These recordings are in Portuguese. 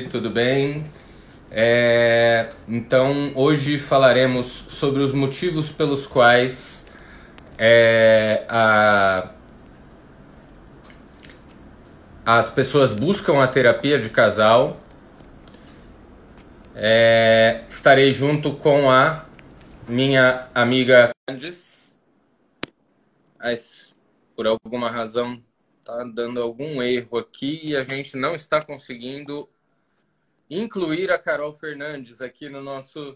Tudo bem? Então, hoje falaremos sobre os motivos pelos quais as pessoas buscam a terapia de casal. Estarei junto com a minha amiga Candice, mas por alguma razão está dando algum erro aqui e a gente não está conseguindo incluir a Carol Fernandes aqui na nossa...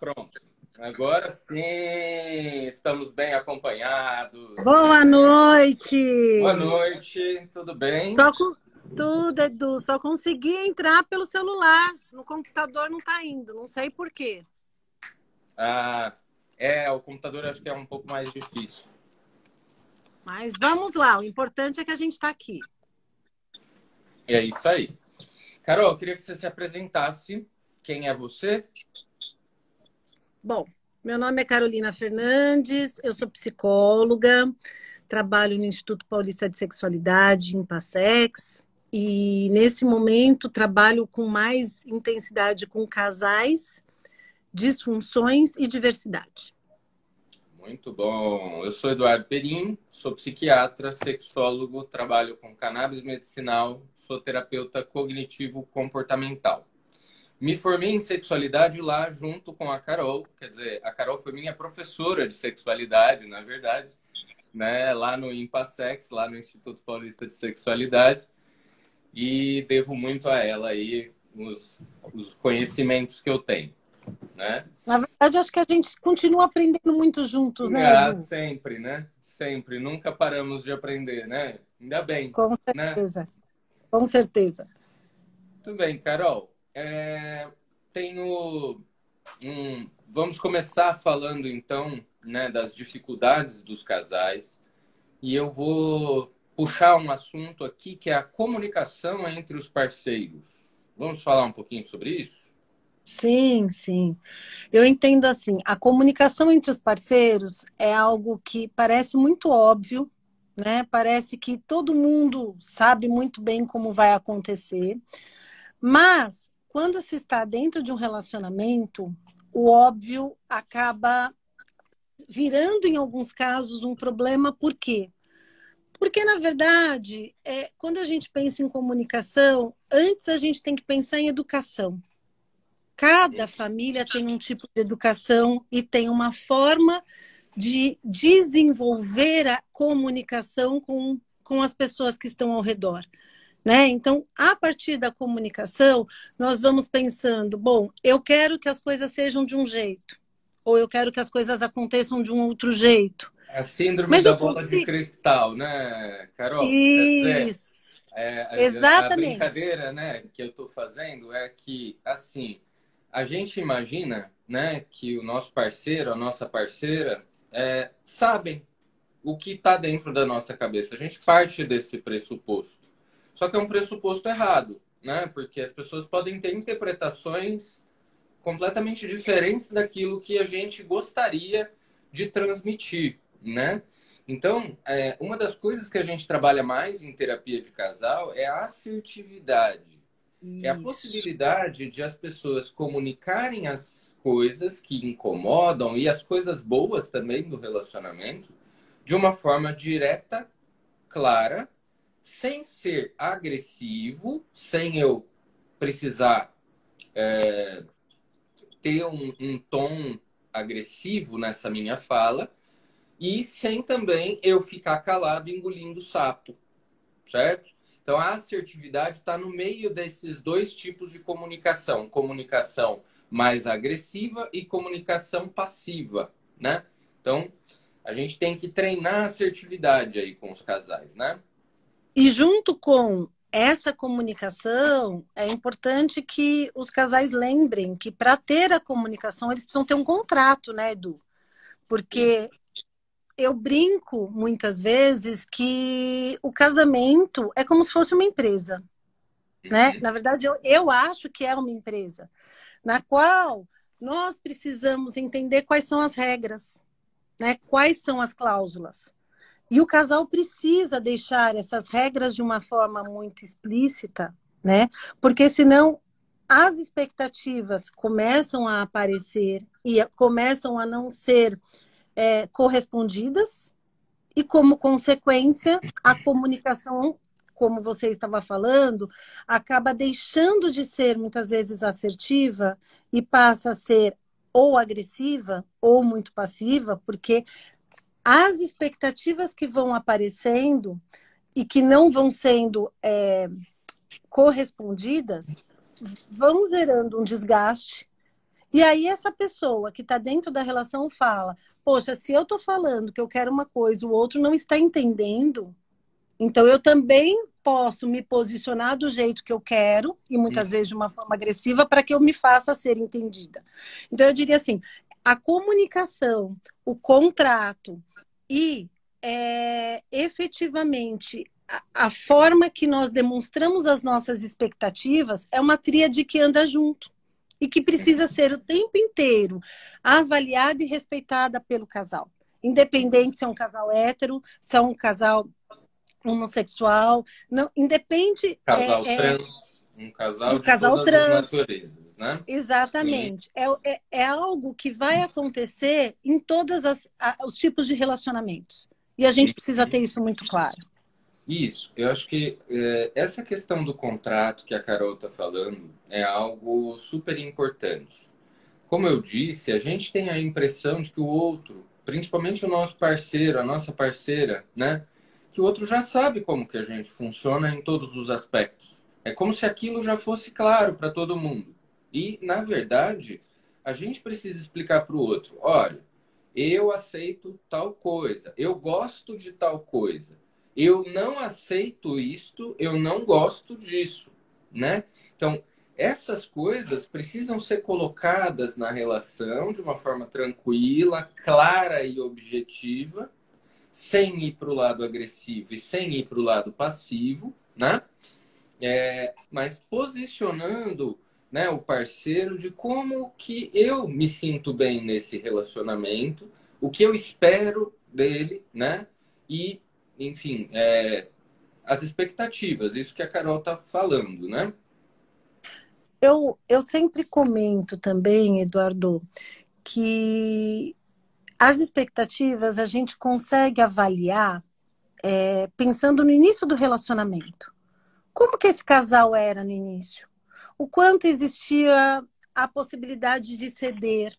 Pronto. Agora sim, estamos bem acompanhados. Boa noite! Boa noite, tudo bem? Tudo, Edu. Só consegui entrar pelo celular. No computador não está indo. Não sei por quê. O computador acho que é um pouco mais difícil. Mas vamos lá. O importante é que a gente está aqui. É isso aí. Carol, eu queria que você se apresentasse. Quem é você? Bom, meu nome é Carolina Fernandes, eu sou psicóloga, trabalho no Instituto Paulista de Sexualidade, em Passex, e nesse momento trabalho com mais intensidade com casais, disfunções e diversidade. Muito bom. Eu sou Eduardo Perim, sou psiquiatra, sexólogo, trabalho com cannabis medicinal, sou terapeuta cognitivo-comportamental. Me formei em sexualidade lá junto com a Carol, quer dizer, a Carol foi minha professora de sexualidade, na verdade, né? Lá no Impassex, lá no Instituto Paulista de Sexualidade, e devo muito a ela aí os conhecimentos que eu tenho, né? Na verdade, acho que a gente continua aprendendo muito juntos, né, Edu? Sempre, né? Sempre. Nunca paramos de aprender, né? Ainda bem, Com né? certeza, com certeza. Tudo bem, Carol. Vamos começar falando, então, né, das dificuldades dos casais. E eu vou puxar um assunto aqui que é a comunicação entre os parceiros. Vamos falar um pouquinho sobre isso? Sim, sim. Eu entendo assim, a comunicação entre os parceiros é algo que parece muito óbvio, né? Parece que todo mundo sabe muito bem como vai acontecer, mas quando se está dentro de um relacionamento, o óbvio acaba virando, em alguns casos, um problema. Por quê? Porque, na verdade, quando a gente pensa em comunicação, antes a gente tem que pensar em educação. Cada família tem um tipo de educação e tem uma forma de desenvolver a comunicação com as pessoas que estão ao redor, né? Então, a partir da comunicação, nós vamos pensando, bom, eu quero que as coisas sejam de um jeito, ou eu quero que as coisas aconteçam de um outro jeito. A síndrome Mas da eu bola de consigo. cristal, né, Carol? Quer dizer, Isso, a exatamente. brincadeira, né, que eu estou fazendo é que, assim, a gente imagina, né, que o nosso parceiro, a nossa parceira, sabem o que está dentro da nossa cabeça. A gente parte desse pressuposto. Só que é um pressuposto errado, né? Porque as pessoas podem ter interpretações completamente diferentes daquilo que a gente gostaria de transmitir, né? Então, uma das coisas que a gente trabalha mais em terapia de casal é a assertividade. É a Isso. possibilidade de as pessoas comunicarem as coisas que incomodam e as coisas boas também do relacionamento de uma forma direta, clara, sem ser agressivo, sem eu precisar ter um tom agressivo nessa minha fala e sem também eu ficar calado engolindo sapo, certo? Então a assertividade está no meio desses dois tipos de comunicação: comunicação mais agressiva e comunicação passiva, né? Então a gente tem que treinar a assertividade aí com os casais, né? E junto com essa comunicação, é importante que os casais lembrem que para ter a comunicação, eles precisam ter um contrato, né, Edu? Sim. Porque eu brinco muitas vezes que o casamento é como se fosse uma empresa, né? Uhum. Na verdade, eu acho que é uma empresa, na qual nós precisamos entender quais são as regras, né? Quais são as cláusulas. E o casal precisa deixar essas regras de uma forma muito explícita, né? Porque senão as expectativas começam a aparecer e começam a não ser correspondidas, e como consequência, a comunicação, como você estava falando, acaba deixando de ser muitas vezes assertiva e passa a ser ou agressiva ou muito passiva, porque as expectativas que vão aparecendo e que não vão sendo correspondidas vão gerando um desgaste. E aí essa pessoa que está dentro da relação fala, poxa, se eu estou falando que eu quero uma coisa, o outro não está entendendo, então eu também posso me posicionar do jeito que eu quero, e muitas vezes de uma forma agressiva, para que eu me faça ser entendida. Então eu diria assim, a comunicação, o contrato e efetivamente a forma que nós demonstramos as nossas expectativas é uma tríade que anda junto e que precisa ser o tempo inteiro avaliada e respeitada pelo casal. Independente se é um casal hétero, se é um casal homossexual, não, independe Casal trans, um casal do de casal todas as trans. naturezas, né? Sim. Exatamente. É algo que vai acontecer em todos os tipos de relacionamentos. E a gente precisa ter isso muito claro. Isso, eu acho que essa questão do contrato que a Carol está falando é algo super importante. Como eu disse, a gente tem a impressão de que o outro, principalmente o nosso parceiro, a nossa parceira, né? Que o outro já sabe como que a gente funciona em todos os aspectos. É como se aquilo já fosse claro para todo mundo. E, na verdade, a gente precisa explicar para o outro: olha, eu aceito tal coisa, eu gosto de tal coisa, eu não aceito isto, eu não gosto disso, né? Então, essas coisas precisam ser colocadas na relação de uma forma tranquila, clara e objetiva, sem ir para o lado agressivo e sem ir para o lado passivo, né? Mas posicionando, né, o parceiro de como que eu me sinto bem nesse relacionamento, o que eu espero dele, né? E, enfim, as expectativas, isso que a Carol tá falando, né? Eu sempre comento também, Eduardo, que as expectativas a gente consegue avaliar pensando no início do relacionamento. Como que esse casal era no início? O quanto existia a possibilidade de ceder,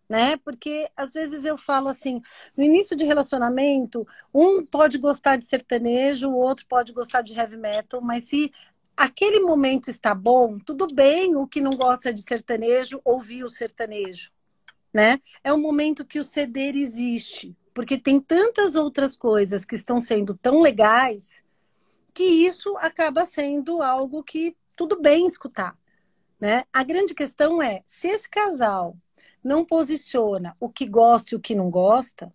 né? Porque às vezes eu falo assim, no início de relacionamento, um pode gostar de sertanejo, o outro pode gostar de heavy metal, mas se aquele momento está bom, tudo bem o que não gosta de sertanejo ouvir o sertanejo, né? É um momento que o ceder existe, porque tem tantas outras coisas que estão sendo tão legais que isso acaba sendo algo que tudo bem escutar, né? A grande questão é, se esse casal não posiciona o que gosta e o que não gosta,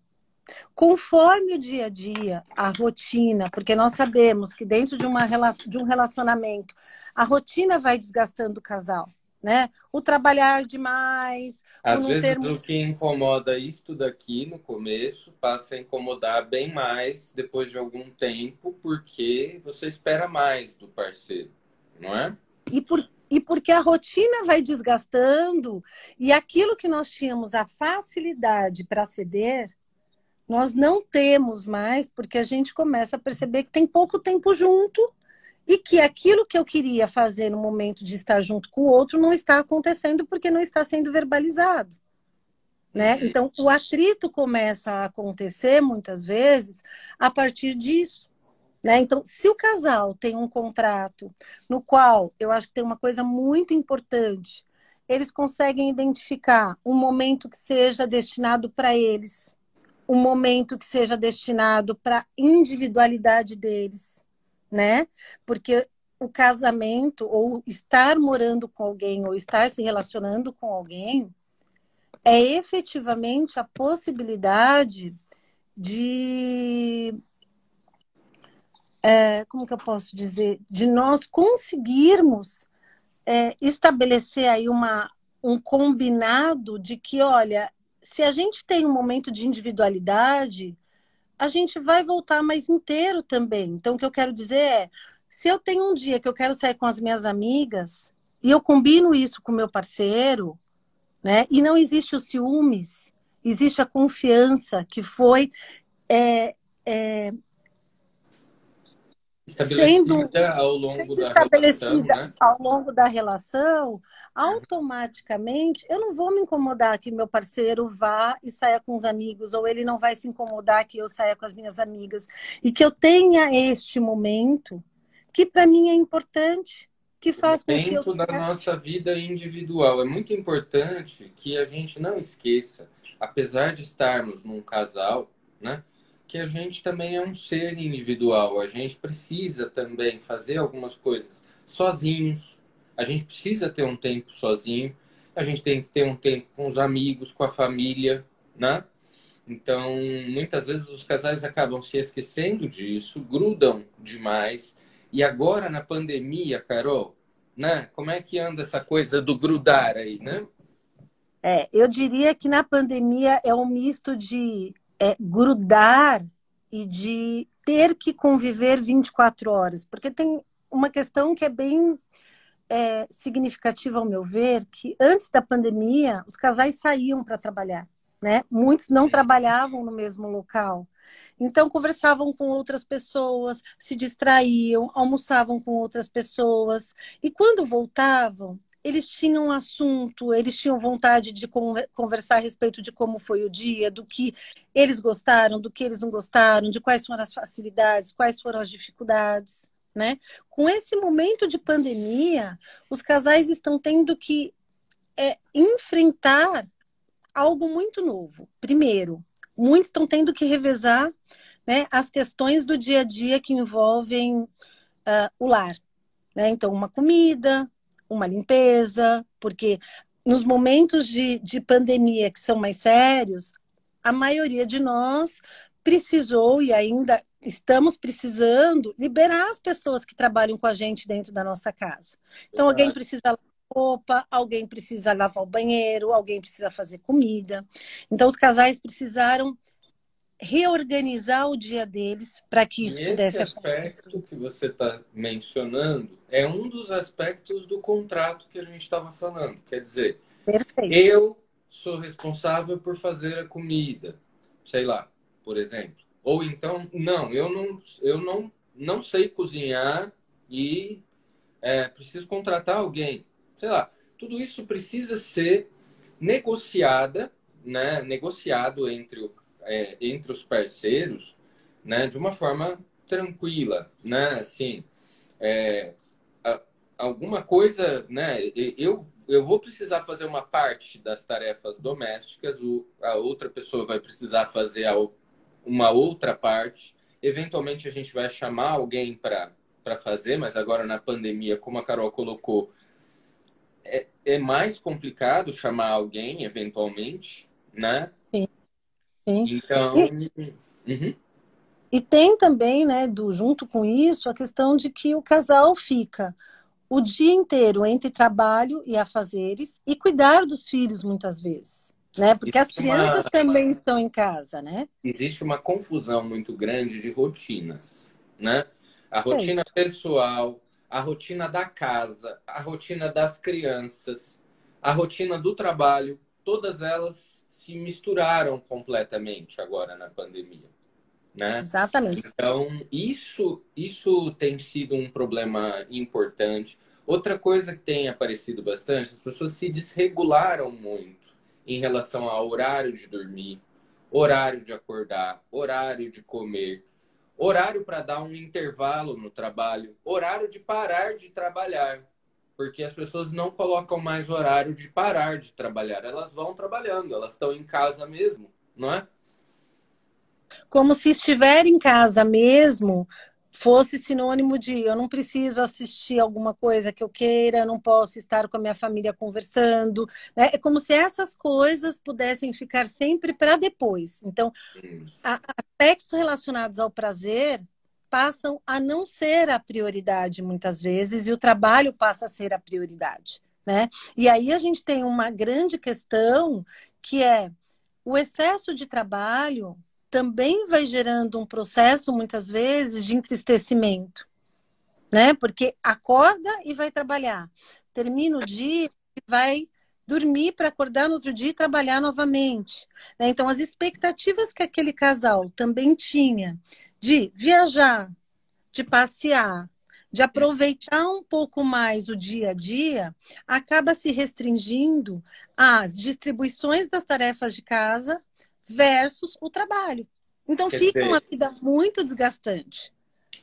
conforme o dia a dia, a rotina, porque nós sabemos que dentro de um relacionamento, a rotina vai desgastando o casal, né? O trabalhar demais, o Às não vezes ter o muito. que incomoda isto daqui no começo passa a incomodar bem mais depois de algum tempo, porque você espera mais do parceiro, não é? E porque a rotina vai desgastando, e aquilo que nós tínhamos a facilidade para ceder, nós não temos mais, porque a gente começa a perceber que tem pouco tempo junto e que aquilo que eu queria fazer no momento de estar junto com o outro não está acontecendo porque não está sendo verbalizado, né? Uhum. Então, o atrito começa a acontecer muitas vezes a partir disso. Né? Então, se o casal tem um contrato no qual eu acho que tem uma coisa muito importante, eles conseguem identificar um momento que seja destinado para eles, um momento que seja destinado para a individualidade deles, né? Porque o casamento, ou estar morando com alguém, ou estar se relacionando com alguém, é efetivamente a possibilidade de como que eu posso dizer, de nós conseguirmos estabelecer aí um combinado de que, olha, se a gente tem um momento de individualidade, a gente vai voltar mais inteiro também. Então, o que eu quero dizer é, se eu tenho um dia que eu quero sair com as minhas amigas e eu combino isso com o meu parceiro, né? E não existe o ciúmes, existe a confiança que foi é, é, sendo Estabelecida ao longo da relação, estabelecida né? ao longo da relação, automaticamente eu não vou me incomodar que meu parceiro vá e saia com os amigos, ou ele não vai se incomodar que eu saia com as minhas amigas, e que eu tenha este momento que para mim é importante, que faz com que eu Dentro da nossa vida individual. É muito importante que a gente não esqueça, apesar de estarmos num casal, né, que a gente também é um ser individual. A gente precisa também fazer algumas coisas sozinhos. A gente precisa ter um tempo sozinho. A gente tem que ter um tempo com os amigos, com a família, né? Então, muitas vezes os casais acabam se esquecendo disso, grudam demais. E agora na pandemia, Carol, né? Como é que anda essa coisa do grudar aí, né? eu diria que na pandemia é um misto de grudar e de ter que conviver 24 horas, porque tem uma questão que é bem significativa, ao meu ver, que antes da pandemia, os casais saíam para trabalhar, né? Muitos não trabalhavam no mesmo local. Então, conversavam com outras pessoas, se distraíam, almoçavam com outras pessoas. E quando voltavam, eles tinham assunto, eles tinham vontade de conversar a respeito de como foi o dia, do que eles gostaram, do que eles não gostaram, de quais foram as facilidades, quais foram as dificuldades, né? Com esse momento de pandemia, os casais estão tendo que enfrentar algo muito novo. Primeiro, muitos estão tendo que revezar, né, as questões do dia a dia que envolvem o lar, né? Então, uma comida, uma limpeza, porque nos momentos de pandemia que são mais sérios, a maioria de nós precisou e ainda estamos precisando liberar as pessoas que trabalham com a gente dentro da nossa casa. Então, alguém Verdade. precisa lavar roupa, alguém precisa lavar o banheiro, alguém precisa fazer comida. Então, os casais precisaram reorganizar o dia deles para que E isso esse pudesse acontecer. aspecto que você está mencionando é um dos aspectos do contrato que a gente estava falando. Quer dizer, Perfeito. eu sou responsável por fazer a comida, sei lá, por exemplo. Ou então, não, não sei cozinhar e preciso contratar alguém. Sei lá, tudo isso precisa ser negociada, né? Negociado entre os parceiros, né? De uma forma tranquila, né? Assim, é, alguma coisa, né? Eu vou precisar fazer uma parte das tarefas domésticas, a outra pessoa vai precisar fazer uma outra parte. Eventualmente a gente vai chamar alguém para fazer, mas agora na pandemia, como a Carol colocou, é mais complicado chamar alguém, eventualmente, né? Sim, sim. Então, E, uhum. e tem também, né, junto com isso, a questão de que o casal fica o dia inteiro entre trabalho e afazeres e cuidar dos filhos muitas vezes, né? Porque as existe uma, crianças também estão em casa, né? existe uma confusão muito grande de rotinas, né? A rotina Perfeito. pessoal, a rotina da casa, a rotina das crianças, a rotina do trabalho, todas elas se misturaram completamente agora na pandemia, né? Exatamente. Então, isso tem sido um problema importante. Outra coisa que tem aparecido bastante, as pessoas se desregularam muito em relação ao horário de dormir, horário de acordar, horário de comer, horário para dar um intervalo no trabalho, horário de parar de trabalhar. Porque as pessoas não colocam mais horário de parar de trabalhar. Elas vão trabalhando, elas estão em casa mesmo, não é? Como se estiver em casa mesmo fosse sinônimo de eu não preciso assistir alguma coisa que eu queira, eu não posso estar com a minha família conversando, né? É como se essas coisas pudessem ficar sempre para depois. Então, aspectos relacionados ao prazer passam a não ser a prioridade muitas vezes e o trabalho passa a ser a prioridade, né? E aí a gente tem uma grande questão que é o excesso de trabalho também vai gerando um processo, muitas vezes, de entristecimento, né? Porque acorda e vai trabalhar. Termina o dia e vai dormir para acordar no outro dia e trabalhar novamente, né? Então, as expectativas que aquele casal também tinha de viajar, de passear, de aproveitar um pouco mais o dia a dia, acaba se restringindo às distribuições das tarefas de casa versus o trabalho. Então, Quer fica uma dizer, vida muito desgastante.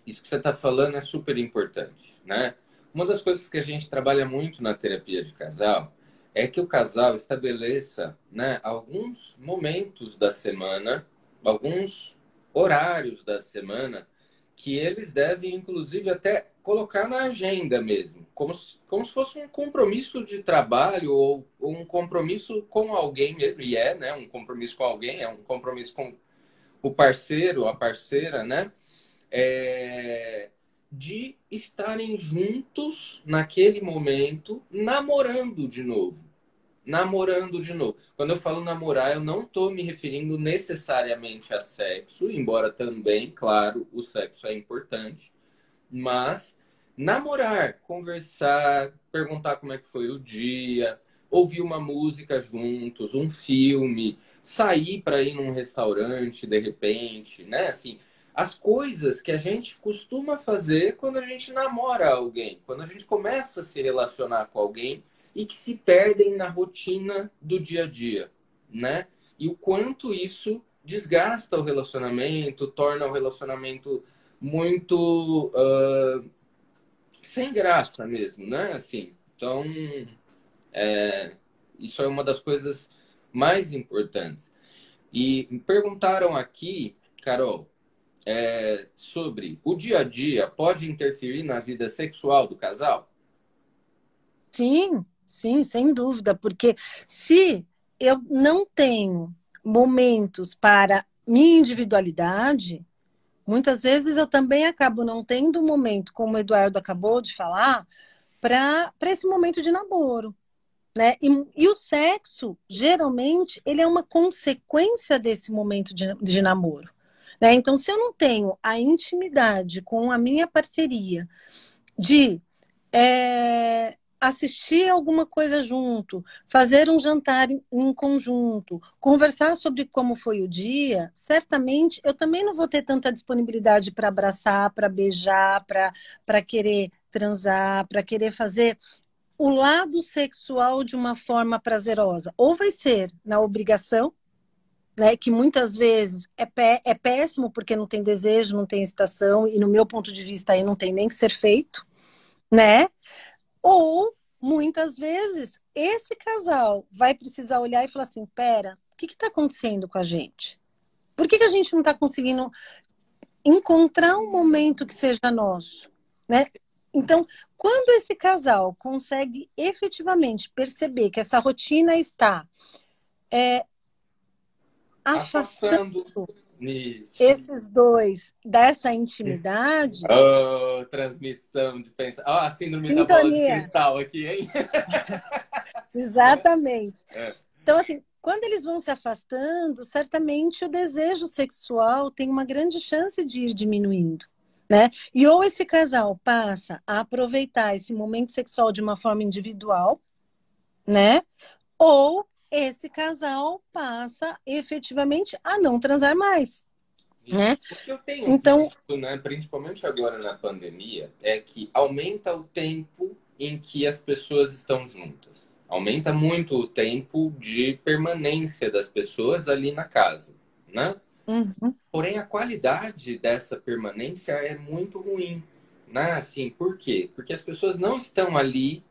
isso que você está falando é super importante, né? Uma das coisas que a gente trabalha muito na terapia de casal é que o casal estabeleça, né, alguns momentos da semana, alguns horários da semana que eles devem, inclusive, até colocar na agenda mesmo, como se fosse um compromisso de trabalho ou um compromisso com alguém mesmo, e é, né, um compromisso com alguém, é um compromisso com o parceiro, a parceira, né? É, de estarem juntos naquele momento, namorando de novo. Namorando de novo. Quando eu falo namorar, eu não estou me referindo necessariamente a sexo, embora também, claro, o sexo é importante, mas namorar, conversar, perguntar como é que foi o dia, ouvir uma música juntos, um filme, sair para ir num restaurante de repente, né? Assim, as coisas que a gente costuma fazer quando a gente namora alguém, quando a gente começa a se relacionar com alguém e que se perdem na rotina do dia a dia, né? E o quanto isso desgasta o relacionamento, torna o relacionamento muito sem graça mesmo, né? Assim, então, isso é uma das coisas mais importantes. E me perguntaram aqui, Carol, sobre o dia a dia pode interferir na vida sexual do casal? Sim, sim, sem dúvida, porque se eu não tenho momentos para minha individualidade, muitas vezes eu também acabo não tendo um momento, como o Eduardo acabou de falar, para esse momento de namoro, né? E o sexo, geralmente, ele é uma consequência desse momento de namoro, né? Então, se eu não tenho a intimidade com a minha parceria de assistir alguma coisa junto, fazer um jantar em conjunto, conversar sobre como foi o dia, certamente eu também não vou ter tanta disponibilidade para abraçar, para beijar, para querer transar, para querer fazer o lado sexual de uma forma prazerosa. Ou vai ser na obrigação, né, que muitas vezes é péssimo porque não tem desejo, não tem excitação, e no meu ponto de vista aí não tem nem que ser feito, né? Ou, muitas vezes, esse casal vai precisar olhar e falar assim, pera, o que está acontecendo com a gente? Por que a gente não está conseguindo encontrar um momento que seja nosso, né? Então, quando esse casal consegue efetivamente perceber que essa rotina está afastando Afastando. Isso. esses dois dessa intimidade, Oh, transmissão de pensa. Ó, a síndrome da bola de sintonia, cristal aqui, hein? exatamente. É. Então, assim, quando eles vão se afastando, certamente o desejo sexual tem uma grande chance de ir diminuindo, né? E ou esse casal passa a aproveitar esse momento sexual de uma forma individual, né? Ou esse casal passa efetivamente a não transar mais, né? Isso. O que eu tenho Então, visto, né, principalmente agora na pandemia, é que aumenta o tempo em que as pessoas estão juntas. Aumenta muito o tempo de permanência das pessoas ali na casa, né? uhum, Porém, a qualidade dessa permanência é muito ruim, né? Assim, por quê? Porque as pessoas não estão ali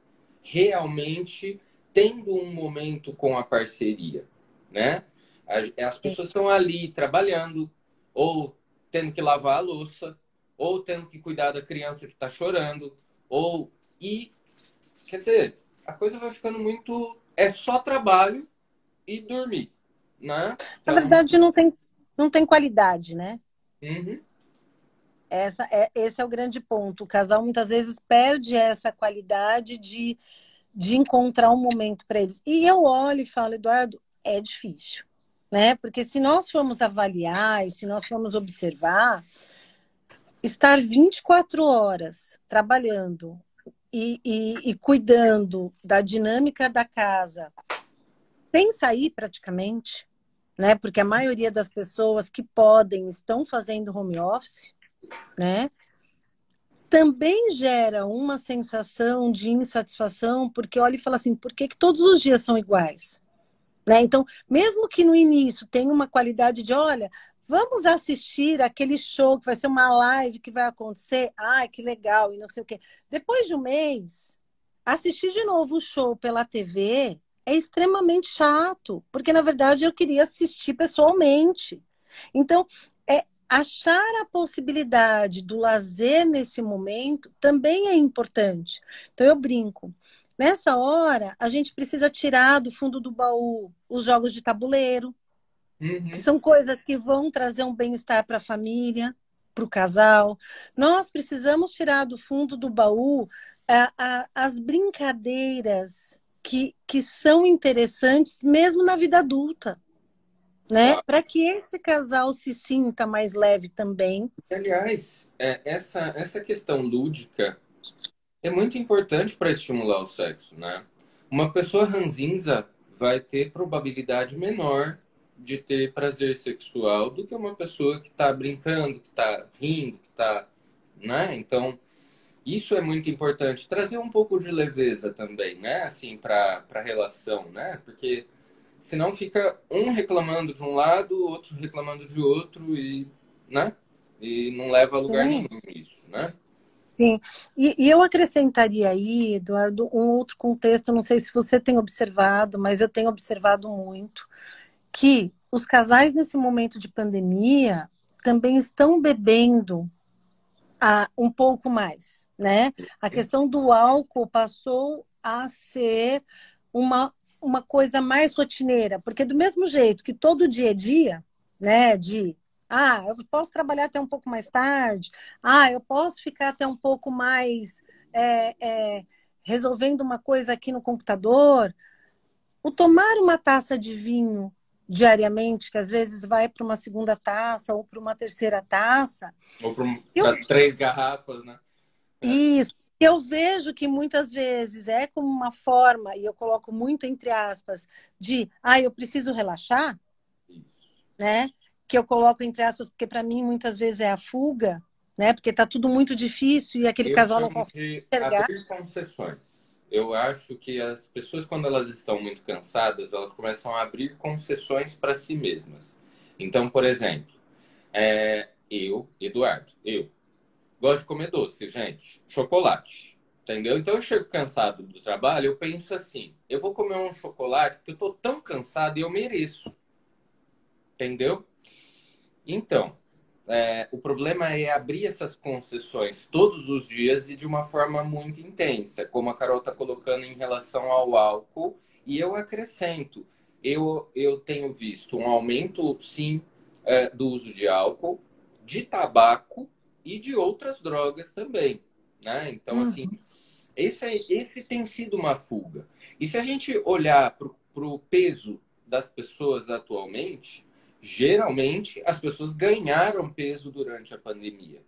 realmente tendo um momento com a parceria, né? As pessoas estão ali trabalhando, ou tendo que lavar a louça, ou tendo que cuidar da criança que está chorando, ou e quer dizer, a coisa vai ficando muito é só trabalho e dormir, né? na Então, verdade, não tem qualidade, né? uhum, Esse é o grande ponto. O casal muitas vezes perde essa qualidade de encontrar um momento para eles. E eu olho e falo, Eduardo, é difícil. né? Porque se nós formos avaliar e se nós formos observar, estar 24 horas trabalhando e cuidando da dinâmica da casa, sem sair praticamente, né? Porque a maioria das pessoas que podem estão fazendo home office, né? Também gera uma sensação de insatisfação, porque olha e fala assim, por que que todos os dias são iguais? Né? Então, mesmo que no início tenha uma qualidade de, olha, vamos assistir aquele show que vai ser uma live que vai acontecer, ai, que legal, e não sei o quê. Depois de um mês, assistir de novo o show pela TV é extremamente chato, porque na verdade eu queria assistir pessoalmente. Então, achar a possibilidade do lazer nesse momento também é importante. Então, eu brinco. Nessa hora, a gente precisa tirar do fundo do baú os jogos de tabuleiro, que Uhum. são coisas que vão trazer um bem-estar para a família, para o casal. Nós precisamos tirar do fundo do baú as brincadeiras que são interessantes mesmo na vida adulta, né? Claro. Para que esse casal se sinta mais leve também. Aliás, essa questão lúdica é muito importante para estimular o sexo, né? Uma pessoa ranzinza vai ter probabilidade menor de ter prazer sexual do que uma pessoa que está brincando, que está rindo, que está, né? Então, isso é muito importante. Trazer um pouco de leveza também, né? Assim, para a relação, né? Porque senão fica um reclamando de um lado, outro reclamando de outro e, né? E não leva a lugar Sim, nenhum isso, né? sim. E eu acrescentaria aí, Eduardo, um outro contexto, não sei se você tem observado, mas eu tenho observado muito, que os casais nesse momento de pandemia também estão bebendo um pouco mais, né? A questão do álcool passou a ser uma coisa mais rotineira, porque do mesmo jeito que todo dia é dia, né? Eu posso trabalhar até um pouco mais tarde, eu posso ficar até um pouco mais é, é, resolvendo uma coisa aqui no computador. O tomar uma taça de vinho diariamente, que às vezes vai para uma segunda taça ou para uma terceira taça, Ou eu para 3 garrafas, né? É. isso. Eu vejo que muitas vezes é como uma forma, e eu coloco muito entre aspas, de, eu preciso relaxar, Isso. né? Que eu coloco entre aspas, porque para mim muitas vezes é a fuga, né? Porque tá tudo muito difícil e aquele Eu casal não chamo consegue de enxergar. abrir concessões. Eu acho que as pessoas, quando elas estão muito cansadas, elas começam a abrir concessões para si mesmas. Então, por exemplo, eu, Eduardo, eu gosto de comer doce, gente, chocolate. Entendeu? Então eu chego cansado do trabalho, eu penso assim: eu vou comer um chocolate porque eu tô tão cansado e eu mereço. Entendeu? Então, o problema é abrir essas concessões todos os dias e de uma forma muito intensa, como a Carol está colocando em relação ao álcool. E eu acrescento, eu tenho visto um aumento, sim, do uso de álcool, de tabaco e de outras drogas também, né? Então, assim, Uhum. esse tem sido uma fuga. E se a gente olhar para o peso das pessoas atualmente, geralmente as pessoas ganharam peso durante a pandemia,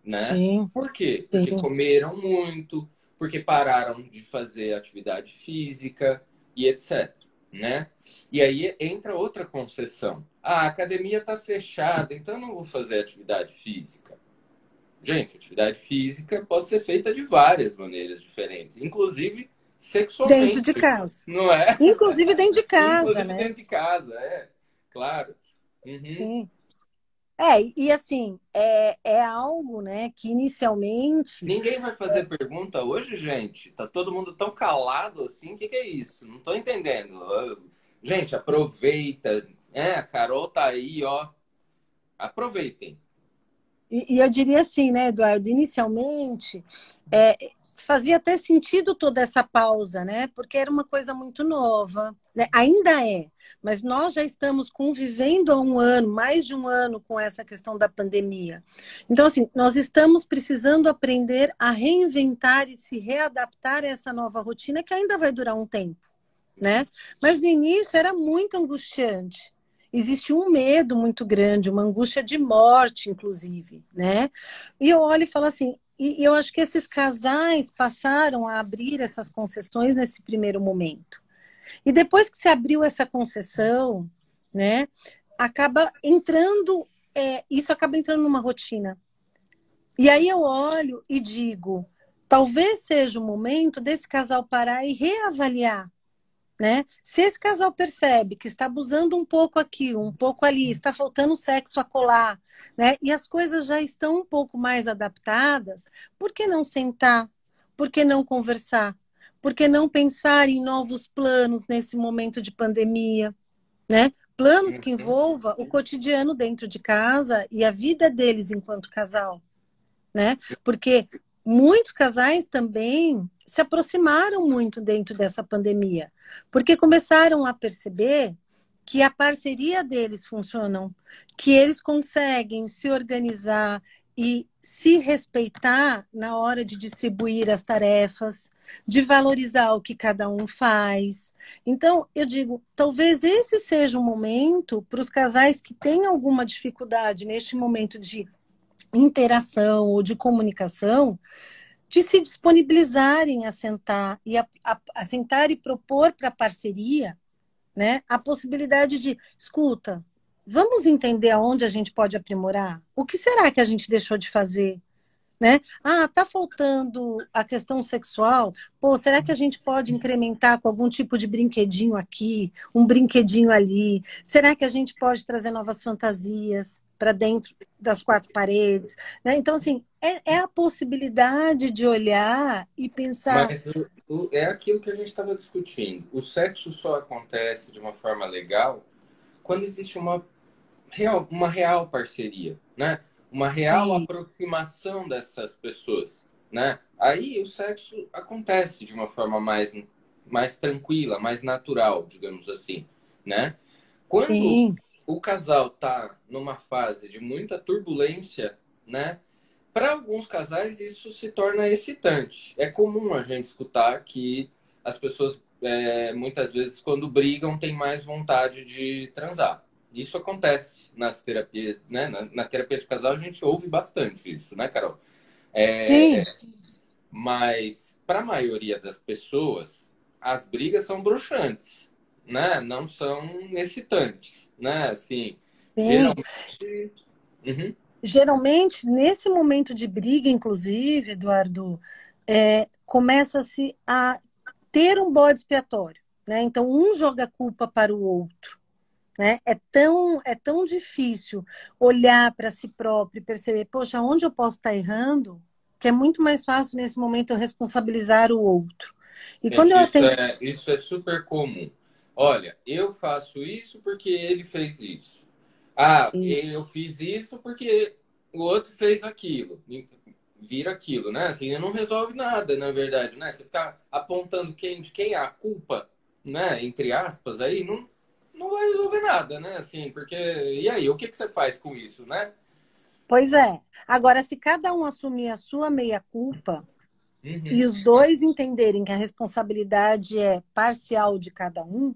né? Sim, Por quê? Porque sim. comeram muito, porque pararam de fazer atividade física e etc, né? E aí entra outra concessão. A academia está fechada, então eu não vou fazer atividade física. Gente, atividade física pode ser feita de várias maneiras diferentes, inclusive Dentro de sexualmente, casa. não é? Inclusive dentro de casa, Inclusive né? dentro de casa, claro. Uhum. Sim. E assim, é algo, né, que inicialmente. Ninguém vai fazer pergunta hoje, gente. Tá todo mundo tão calado assim. O que que é isso? Não tô entendendo. Gente, aproveita. A Carol tá aí, ó. Aproveitem. E eu diria assim, né, Eduardo, inicialmente fazia até sentido toda essa pausa, né? Porque era uma coisa muito nova, né? Ainda é, mas nós já estamos convivendo há um ano, mais de um ano, com essa questão da pandemia. Então, assim, nós estamos precisando aprender a reinventar e se readaptar a essa nova rotina que ainda vai durar um tempo, né? Mas no início era muito angustiante. existe um medo muito grande, uma angústia de morte, inclusive, né? E eu olho e falo assim, e eu acho que esses casais passaram a abrir essas concessões nesse primeiro momento. E depois que se abriu essa concessão, né, acaba entrando, isso acaba entrando numa rotina. E aí eu olho e digo, talvez seja o momento desse casal parar e reavaliar, né? Se esse casal percebe que está abusando um pouco aqui, um pouco ali, está faltando sexo acolá, né? E as coisas já estão um pouco mais adaptadas, por que não sentar? Por que não conversar? Por que não pensar em novos planos nesse momento de pandemia, né? Planos que Uhum. envolvam o cotidiano dentro de casa e a vida deles enquanto casal, né? Porque muitos casais também se aproximaram muito dentro dessa pandemia, porque começaram a perceber que a parceria deles funciona, que eles conseguem se organizar e se respeitar na hora de distribuir as tarefas, de valorizar o que cada um faz. Então, eu digo, talvez esse seja um momento para os casais que têm alguma dificuldade neste momento de interação ou de comunicação, de se disponibilizarem a sentar a sentar e propor para a parceria, né, a possibilidade de, escuta, vamos entender aonde a gente pode aprimorar? O que será que a gente deixou de fazer? Né? Ah, tá faltando a questão sexual. Pô, será que a gente pode incrementar com algum tipo de brinquedinho aqui, um brinquedinho ali? Será que a gente pode trazer novas fantasias para dentro das quatro paredes? Né? Então, assim, é a possibilidade de olhar e pensar. Mas é aquilo que a gente estava discutindo. O sexo só acontece de uma forma legal quando existe uma real parceria, né? Uma real E, aproximação dessas pessoas, né? Aí o sexo acontece de uma forma mais tranquila, mais natural, digamos assim, né? Quando sim, o casal tá numa fase de muita turbulência, né? Para alguns casais isso se torna excitante. É comum a gente escutar que as pessoas muitas vezes quando brigam têm mais vontade de transar. Isso acontece nas terapias, né? Na terapia de casal a gente ouve bastante isso, né, Carol? sim, É, mas para a maioria das pessoas, as brigas são broxantes, né? Não são excitantes, né? Assim, sim. geralmente. Uhum. Geralmente, nesse momento de briga, inclusive, Eduardo, começa-se a ter um bode expiatório, né? Então, um joga a culpa para o outro, né? É tão difícil olhar para si próprio e perceber, poxa, onde eu posso estar errando, que é muito mais fácil nesse momento eu responsabilizar o outro. E quando eu Gente, isso atendo, é, isso é super comum. Olha, eu faço isso porque ele fez isso. Ah, eu fiz isso porque o outro fez aquilo. Vira aquilo, né? Assim, não resolve nada, na verdade, né? Você ficar apontando de quem é a culpa, né? Entre aspas, aí não vai resolver nada, né? Assim, porque. E aí, o que que você faz com isso, né? pois é. Agora, se cada um assumir a sua meia-culpa e Uhum. os dois entenderem que a responsabilidade é parcial de cada um,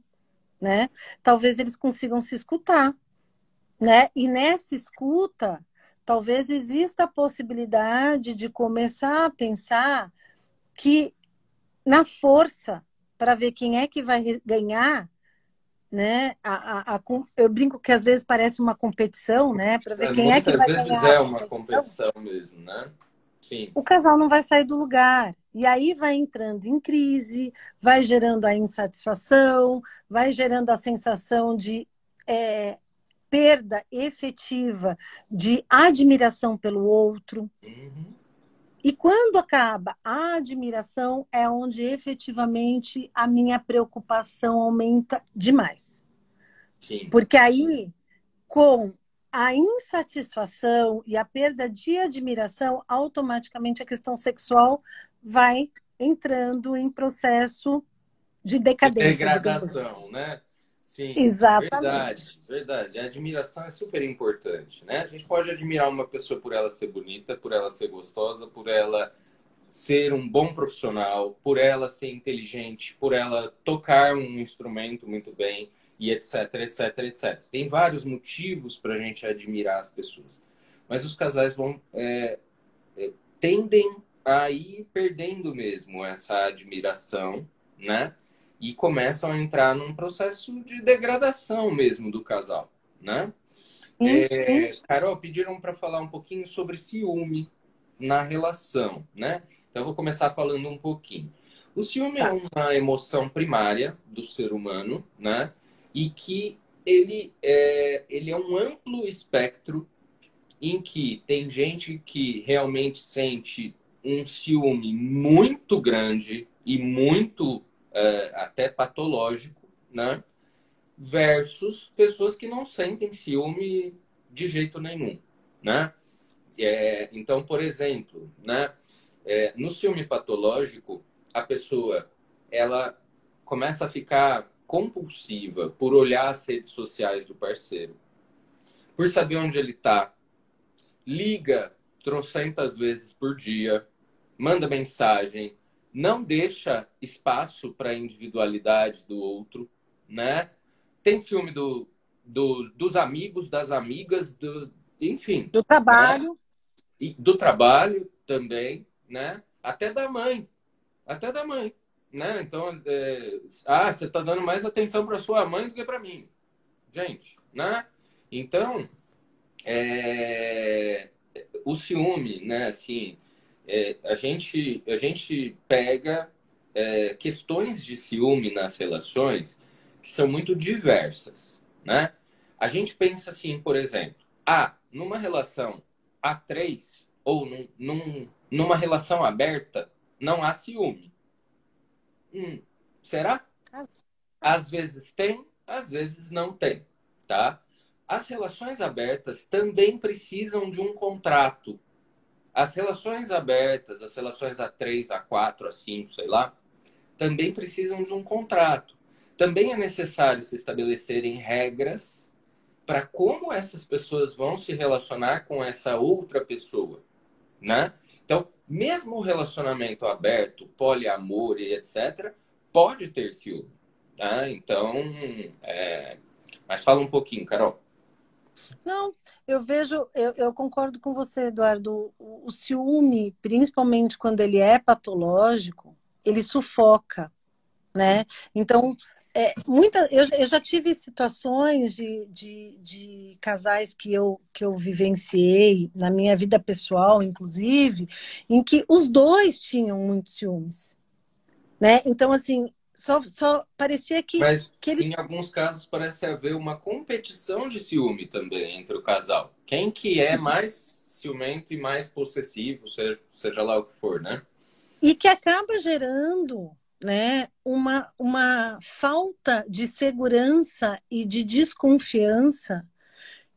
né? Talvez eles consigam se escutar, né? E nessa escuta, talvez exista a possibilidade de começar a pensar que na força para ver quem é que vai ganhar, né? Eu brinco que às vezes parece uma competição, né? Para ver quem é que Muitas vai vezes ganhar a é uma competição. competição mesmo, né? Sim. O casal não vai sair do lugar. E aí vai entrando em crise, vai gerando a insatisfação, vai gerando a sensação de é, perda efetiva de admiração pelo outro. Uhum. E quando acaba a admiração, é onde efetivamente a minha preocupação aumenta demais. Sim. Porque aí, com a insatisfação e a perda de admiração, automaticamente a questão sexual vai entrando em processo de De decadência, digamos assim. degradação, né? Sim, Exatamente. verdade, verdade. A admiração é super importante, né? A gente pode admirar uma pessoa por ela ser bonita, por ela ser gostosa, por ela ser um bom profissional, por ela ser inteligente, por ela tocar um instrumento muito bem. e etc, etc, etc. Tem vários motivos para a gente admirar as pessoas. Mas os casais tendem a ir perdendo mesmo essa admiração, né? E começam a entrar num processo de degradação mesmo do casal, né? Sim, sim. Carol, pediram para falar um pouquinho sobre ciúme na relação, né? Então, eu vou começar falando um pouquinho. O ciúme é Tá. uma emoção primária do ser humano, né? E que ele é um amplo espectro em que tem gente que realmente sente um ciúme muito grande e muito até patológico, né? Versus pessoas que não sentem ciúme de jeito nenhum, né? Então, por exemplo, né? No ciúme patológico, a pessoa ela começa a ficar compulsiva por olhar as redes sociais do parceiro, por saber onde ele está, liga trocentas vezes por dia, manda mensagem, não deixa espaço para a individualidade do outro, né? Tem ciúme dos amigos, das amigas, enfim, Do né? trabalho. E do trabalho também, né? Até da mãe, né? Então, você está dando mais atenção para sua mãe do que para mim, gente, né? Então, é, o ciúme, né? Assim, a gente pega questões de ciúme nas relações que são muito diversas, né? A gente pensa assim, por exemplo, numa relação a três ou numa relação aberta não há ciúme. Será? Às vezes tem, às vezes não tem, tá? As relações abertas também precisam de um contrato. As relações abertas, as relações a três, a quatro, a cinco, sei lá, também precisam de um contrato. Também é necessário se estabelecerem regras para como essas pessoas vão se relacionar com essa outra pessoa, né? Então, mesmo o relacionamento aberto, poliamor e etc., pode ter ciúme, tá? Então, mas fala um pouquinho, Carol. Não, eu concordo com você, Eduardo. O ciúme, principalmente quando ele é patológico, ele sufoca, né? Então, eu já tive situações de casais que eu vivenciei na minha vida pessoal, inclusive, em que os dois tinham muitos ciúmes, né? Então, assim, só parecia Mas que ele. em alguns casos parece haver uma competição de ciúme também entre o casal. Quem que é mais ciumento e mais possessivo, seja lá o que for, né? E que acaba gerando, né, uma falta de segurança e de desconfiança,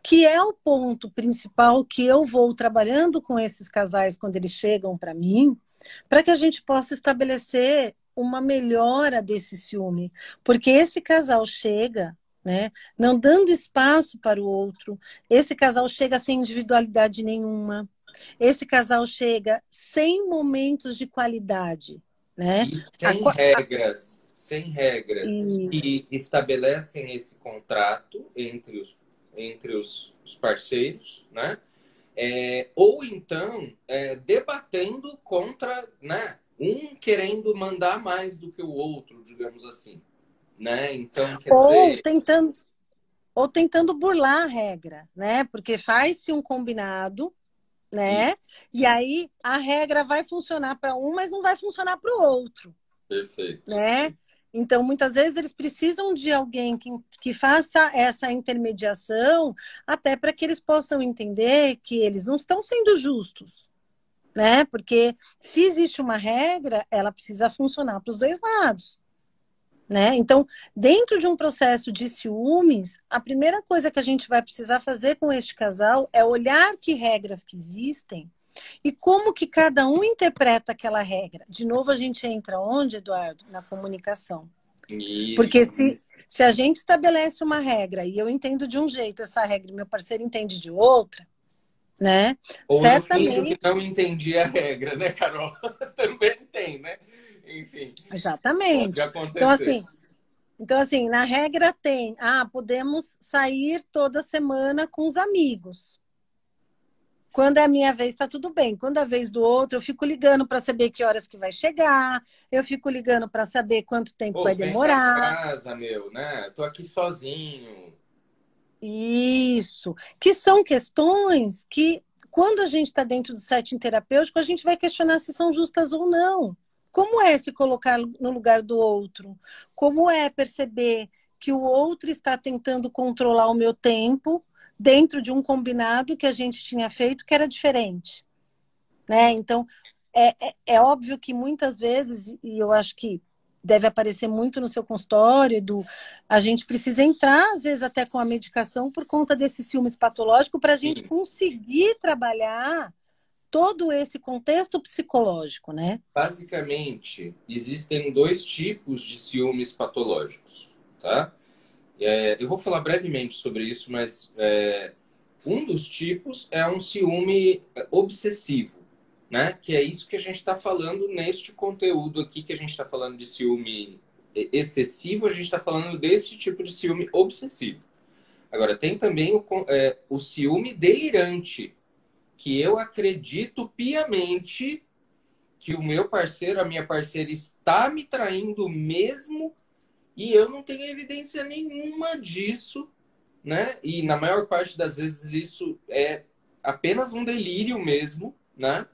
que é o ponto principal que eu vou trabalhando com esses casais quando eles chegam para mim, para que a gente possa estabelecer uma melhora desse ciúme. Porque esse casal chega, né, não dando espaço para o outro, esse casal chega sem individualidade nenhuma, esse casal chega sem momentos de qualidade, né? E A, sem regras isso. que estabelecem esse contrato entre os parceiros, né? Ou então debatendo contra, né? Um querendo mandar mais do que o outro, digamos assim, né? Então, quer Ou dizer, tentando, ou tentando burlar a regra, né? Porque faz-se um combinado, e né? E aí a regra vai funcionar para um, mas não vai funcionar para o outro, perfeito. né? Então, muitas vezes, eles precisam de alguém que faça essa intermediação, até para que eles possam entender que eles não estão sendo justos, né? Porque se existe uma regra, ela precisa funcionar para os dois lados, né? Então, dentro de um processo de ciúmes, a primeira coisa que a gente vai precisar fazer com este casal é olhar que regras que existem e como que cada um interpreta aquela regra. De novo, a gente entra onde, Eduardo? Na comunicação. Porque Isso. se a gente estabelece uma regra e eu entendo de um jeito essa regra e meu parceiro entende de outra, né? Ou eu finjo que Certamente. não entendi a regra, né, Carol? Também tem, né? Enfim, pode Exatamente. Então, acontecer. assim, Então, assim, na regra tem, podemos sair toda semana com os amigos. Quando é a minha vez, tá tudo bem. Quando é a vez do outro, eu fico ligando para saber que horas que vai chegar, eu fico ligando para saber quanto tempo Pô, vai vem pra demorar. casa, meu, né? Tô aqui sozinho. Isso. Que são questões que, quando a gente está dentro do setting terapêutico, a gente vai questionar se são justas ou não. Como é se colocar no lugar do outro? Como é perceber que o outro está tentando controlar o meu tempo dentro de um combinado que a gente tinha feito que era diferente, né? Então, é óbvio que muitas vezes, e eu acho que deve aparecer muito no seu consultório, Edu, a gente precisa entrar, às vezes, até com a medicação por conta desse ciúmes patológico para a gente Sim. conseguir trabalhar todo esse contexto psicológico, né? Basicamente, existem dois tipos de ciúmes patológicos, tá? Eu vou falar brevemente sobre isso, mas um dos tipos é um ciúme obsessivo, né? Que é isso que a gente está falando neste conteúdo aqui, que a gente está falando de ciúme excessivo, a gente está falando desse tipo de ciúme obsessivo. Agora, tem também o ciúme delirante, que eu acredito piamente que o meu parceiro, a minha parceira está me traindo mesmo e eu não tenho evidência nenhuma disso, né? E na maior parte das vezes isso é apenas um delírio mesmo, né?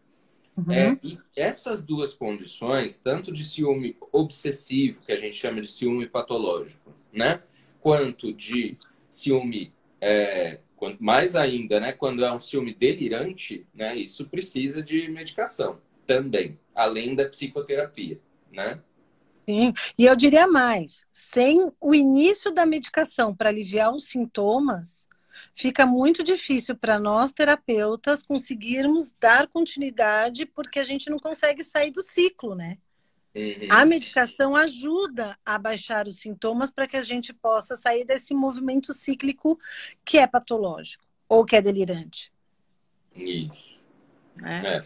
Uhum. E essas duas condições, tanto de ciúme obsessivo, que a gente chama de ciúme patológico, né? Quanto de ciúme, quanto mais ainda, né? Quando é um ciúme delirante, né? Isso precisa de medicação também, além da psicoterapia, né? Sim, e eu diria mais, sem o início da medicação para aliviar os sintomas, fica muito difícil para nós terapeutas conseguirmos dar continuidade porque a gente não consegue sair do ciclo, né? A Uhum. medicação ajuda a baixar os sintomas para que a gente possa sair desse movimento cíclico que é patológico ou que é delirante, Isso. né? É.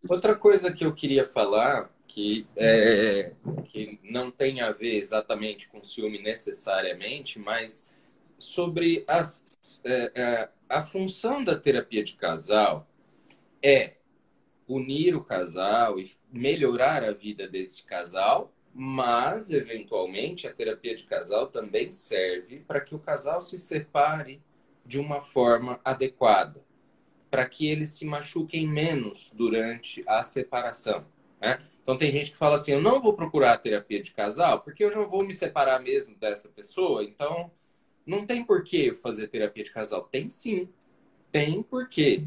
Outra coisa que eu queria falar, que não tem a ver exatamente com ciúme necessariamente, mas sobre a função da terapia de casal é unir o casal e melhorar a vida desse casal, mas, eventualmente, a terapia de casal também serve para que o casal se separe de uma forma adequada, para que eles se machuquem menos durante a separação, né? Então tem gente que fala assim, eu não vou procurar a terapia de casal porque eu já vou me separar mesmo dessa pessoa, então não tem por que eu fazer terapia de casal. Tem sim, tem porquê.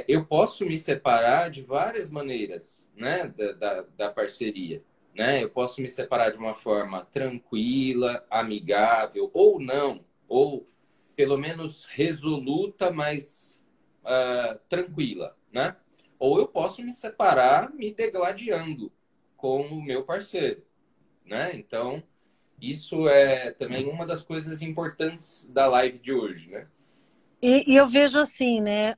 Eu posso me separar de várias maneiras, né, da parceria, né? Eu posso me separar de uma forma tranquila, amigável, ou não, ou pelo menos resoluta, mas tranquila, né? Ou eu posso me separar me degladiando com o meu parceiro, né? Então, isso é também uma das coisas importantes da live de hoje, né? E eu vejo assim, né?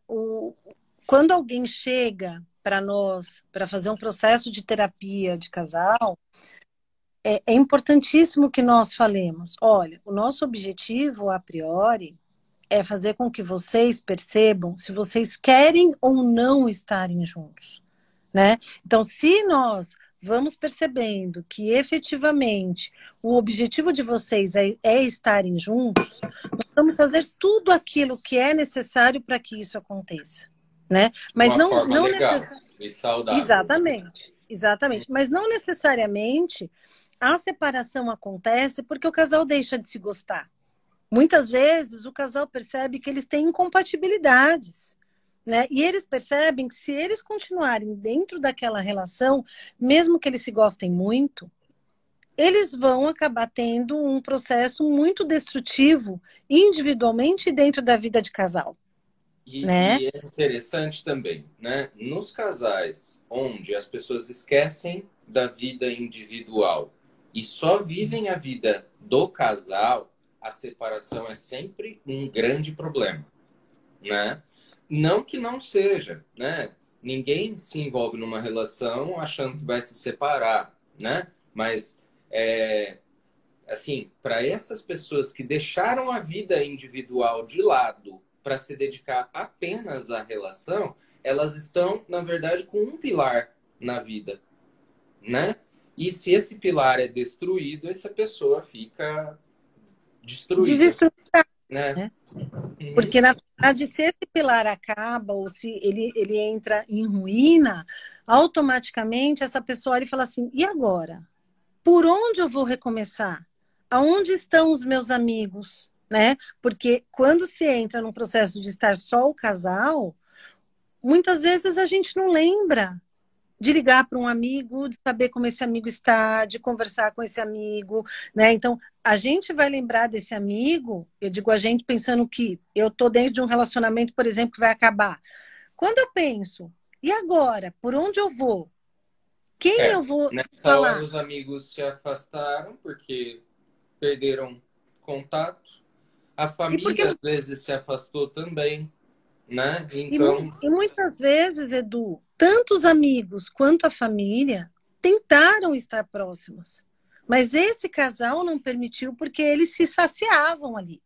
Quando alguém chega para nós para fazer um processo de terapia de casal, é importantíssimo que nós falemos: olha, o nosso objetivo, a priori, é fazer com que vocês percebam se vocês querem ou não estarem juntos, né? Então, se nós vamos percebendo que efetivamente o objetivo de vocês é estarem juntos, nós vamos fazer tudo aquilo que é necessário para que isso aconteça, né? De Mas uma não, forma não legal necessariamente. e saudável, né? Exatamente, exatamente. Mas não necessariamente a separação acontece porque o casal deixa de se gostar. Muitas vezes o casal percebe que eles têm incompatibilidades, né? E eles percebem que se eles continuarem dentro daquela relação, mesmo que eles se gostem muito, eles vão acabar tendo um processo muito destrutivo individualmente dentro da vida de casal, né? E é interessante também, né? Nos casais onde as pessoas esquecem da vida individual e só vivem a vida do casal, a separação é sempre um grande problema, né? Não que não seja, né? Ninguém se envolve numa relação achando que vai se separar, né? Mas assim, para essas pessoas que deixaram a vida individual de lado para se dedicar apenas à relação, elas estão, na verdade, com um pilar na vida, né? E se esse pilar é destruído, essa pessoa fica destruída, Desestruturar, né? né? Uhum. Porque, na verdade, se esse pilar acaba ou se ele entra em ruína, automaticamente essa pessoa olha e fala assim: e agora? Por onde eu vou recomeçar? Aonde estão os meus amigos? Né? Porque quando se entra num processo de estar só o casal, muitas vezes a gente não lembra de ligar para um amigo, de saber como esse amigo está, de conversar com esse amigo, né? Então, a gente vai lembrar desse amigo, eu digo a gente pensando que eu tô dentro de um relacionamento, por exemplo, que vai acabar. Quando eu penso, e agora? Por onde eu vou? Quem É, eu vou nessa hora falar? os amigos se afastaram porque perderam contato. A E porque família às vezes se afastou também, né? e, Então, e muitas vezes, Edu, tanto os amigos quanto a família tentaram estar próximos. Mas esse casal não permitiu porque eles se saciavam ali.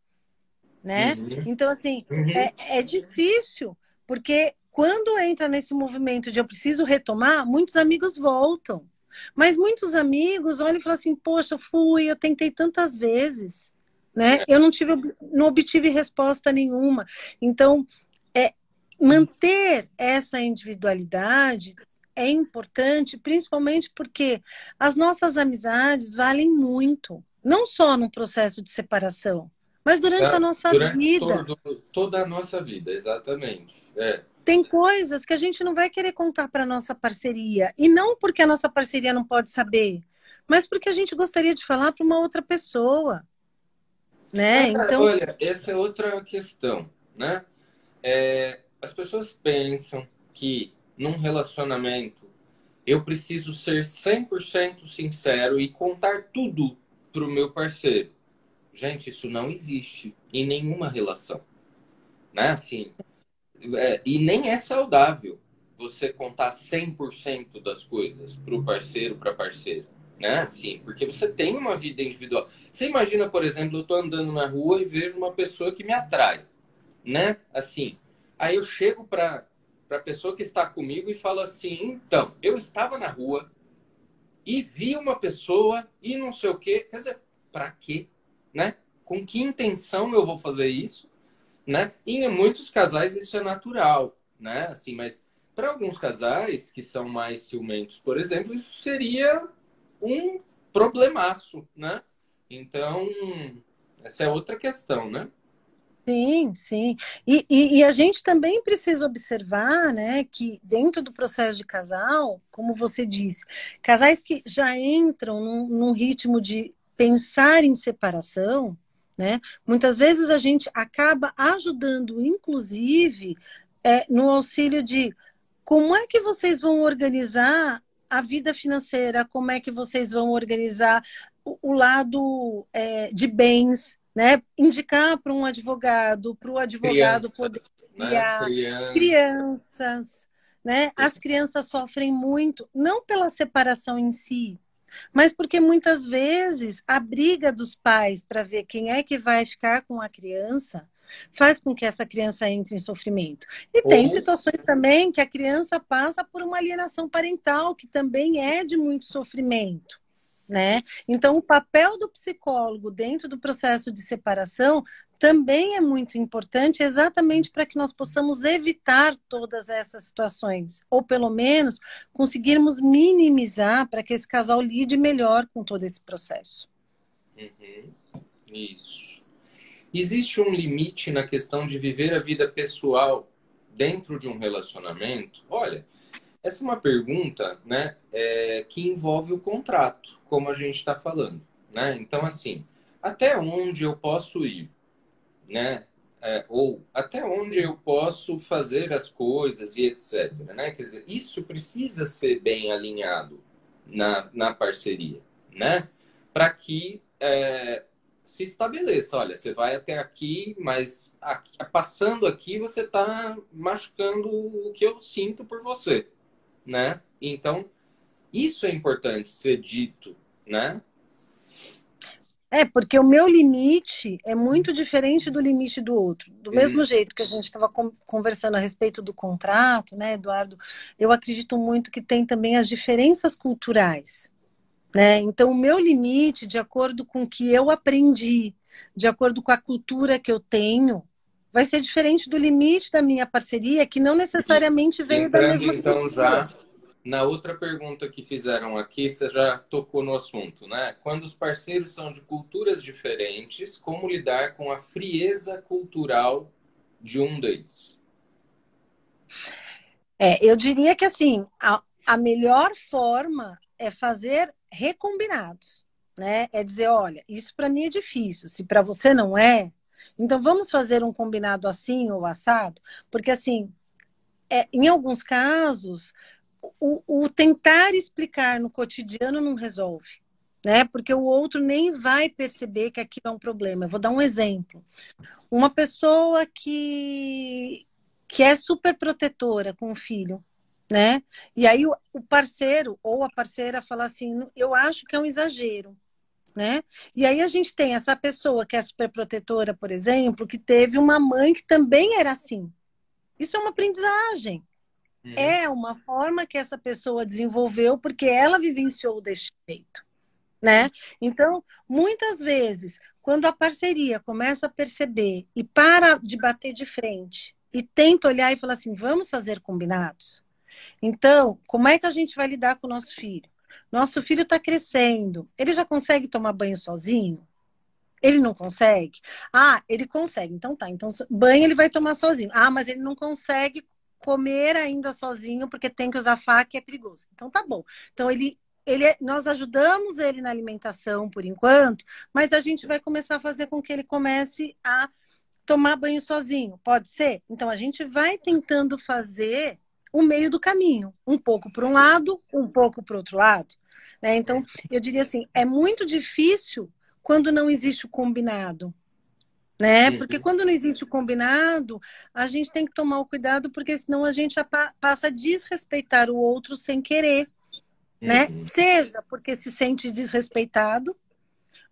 Né? uhum, Então, assim, uhum, é difícil, porque quando entra nesse movimento de eu preciso retomar, muitos amigos voltam. Mas muitos amigos olham e falam assim, poxa, eu tentei tantas vezes, né? é, Eu não obtive resposta nenhuma. Então, é, manter essa individualidade é importante, principalmente porque as nossas amizades valem muito, não só no processo de separação, mas durante a tá? nossa Durante vida. toda a nossa vida, exatamente. É. Tem coisas que a gente não vai querer contar para nossa parceria. E não porque a nossa parceria não pode saber, mas porque a gente gostaria de falar para uma outra pessoa, né? Então, Olha, essa é outra questão, né? As pessoas pensam que num relacionamento eu preciso ser 100% sincero e contar tudo pro meu parceiro. Gente, isso não existe em nenhuma relação, né? Assim, e nem é saudável você contar 100% das coisas pro parceiro, pra parceira, né? Assim, porque você tem uma vida individual. Você imagina, por exemplo, eu tô andando na rua e vejo uma pessoa que me atrai, né? Assim, aí eu chego para a pessoa que está comigo e falo assim: então, eu estava na rua e vi uma pessoa e não sei o quê. Quer dizer, para quê? Né? Com que intenção eu vou fazer isso? Né? E em muitos casais isso é natural, né? Assim, mas para alguns casais que são mais ciumentos, por exemplo, isso seria um problemaço, né? Então, essa é outra questão, né? sim, sim. E a gente também precisa observar, né, que dentro do processo de casal, como você disse, casais que já entram num ritmo de pensar em separação, né, muitas vezes a gente acaba ajudando, inclusive, no auxílio de como é que vocês vão organizar a vida financeira, como é que vocês vão organizar o lado de bens, né? Indicar para o advogado poder Crianças, né? criar Crianças. crianças, né? As crianças sofrem muito, não pela separação em si, mas porque muitas vezes a briga dos pais para ver quem é que vai ficar com a criança faz com que essa criança entre em sofrimento. E tem Ou, situações também que a criança passa por uma alienação parental, que também é de muito sofrimento. Né? Então, o papel do psicólogo dentro do processo de separação também é muito importante, exatamente para que nós possamos evitar todas essas situações, ou pelo menos conseguirmos minimizar para que esse casal lide melhor com todo esse processo. uhum, isso. Existe um limite na questão de viver a vida pessoal dentro de um relacionamento? Olha, essa é uma pergunta, né, que envolve o contrato, como a gente está falando, né? Então, assim, até onde eu posso ir, né? Ou até onde eu posso fazer as coisas e etc, né? Quer dizer, isso precisa ser bem alinhado na parceria, né? Para que se estabeleça, olha, você vai até aqui, mas passando aqui você está machucando o que eu sinto por você, né? Então, isso é importante ser dito, né? É, porque o meu limite é muito diferente do limite do outro. Do mesmo Hum, jeito que a gente estava conversando a respeito do contrato, né, Eduardo? Eu acredito muito que tem também as diferenças culturais, né? Então, o meu limite, de acordo com o que eu aprendi, de acordo com a cultura que eu tenho, vai ser diferente do limite da minha parceria, que não e necessariamente veio da entrando mesma então cultura. já na outra pergunta que fizeram aqui, você já tocou no assunto, né? Quando os parceiros são de culturas diferentes, como lidar com a frieza cultural de um deles? É, eu diria que assim, a melhor forma é fazer recombinados, né? É dizer, olha, isso para mim é difícil, se para você não é, então vamos fazer um combinado assim ou assado, porque assim, em alguns casos, o tentar explicar no cotidiano não resolve, né? Porque o outro nem vai perceber que aquilo é um problema. Eu vou dar um exemplo. Uma pessoa que é super protetora com o filho, né? E aí o parceiro ou a parceira fala assim, eu acho que é um exagero, né? E aí a gente tem essa pessoa que é super protetora, por exemplo, que teve uma mãe que também era assim. Isso é uma aprendizagem. Uhum, É uma forma que essa pessoa desenvolveu porque ela vivenciou desse jeito, né? uhum, Então, muitas vezes, quando a parceria começa a perceber e para de bater de frente e tenta olhar e falar assim, vamos fazer combinados? Então, como é que a gente vai lidar com o nosso filho? Nosso filho está crescendo, ele já consegue tomar banho sozinho? Ele não consegue? Ah, ele consegue. Então tá. Então banho ele vai tomar sozinho. Ah, mas ele não consegue comer ainda sozinho porque tem que usar faca e é perigoso. Então tá bom. Então nós ajudamos ele na alimentação por enquanto, mas a gente vai começar a fazer com que ele comece a tomar banho sozinho. Pode ser? Então a gente vai tentando fazer o meio do caminho, um pouco para um lado, um pouco para o outro lado. Né? Então, eu diria assim, é muito difícil quando não existe o combinado, né? Porque uhum, quando não existe o combinado, a gente tem que tomar o cuidado, porque senão a gente passa a desrespeitar o outro sem querer, né? uhum. Seja porque se sente desrespeitado,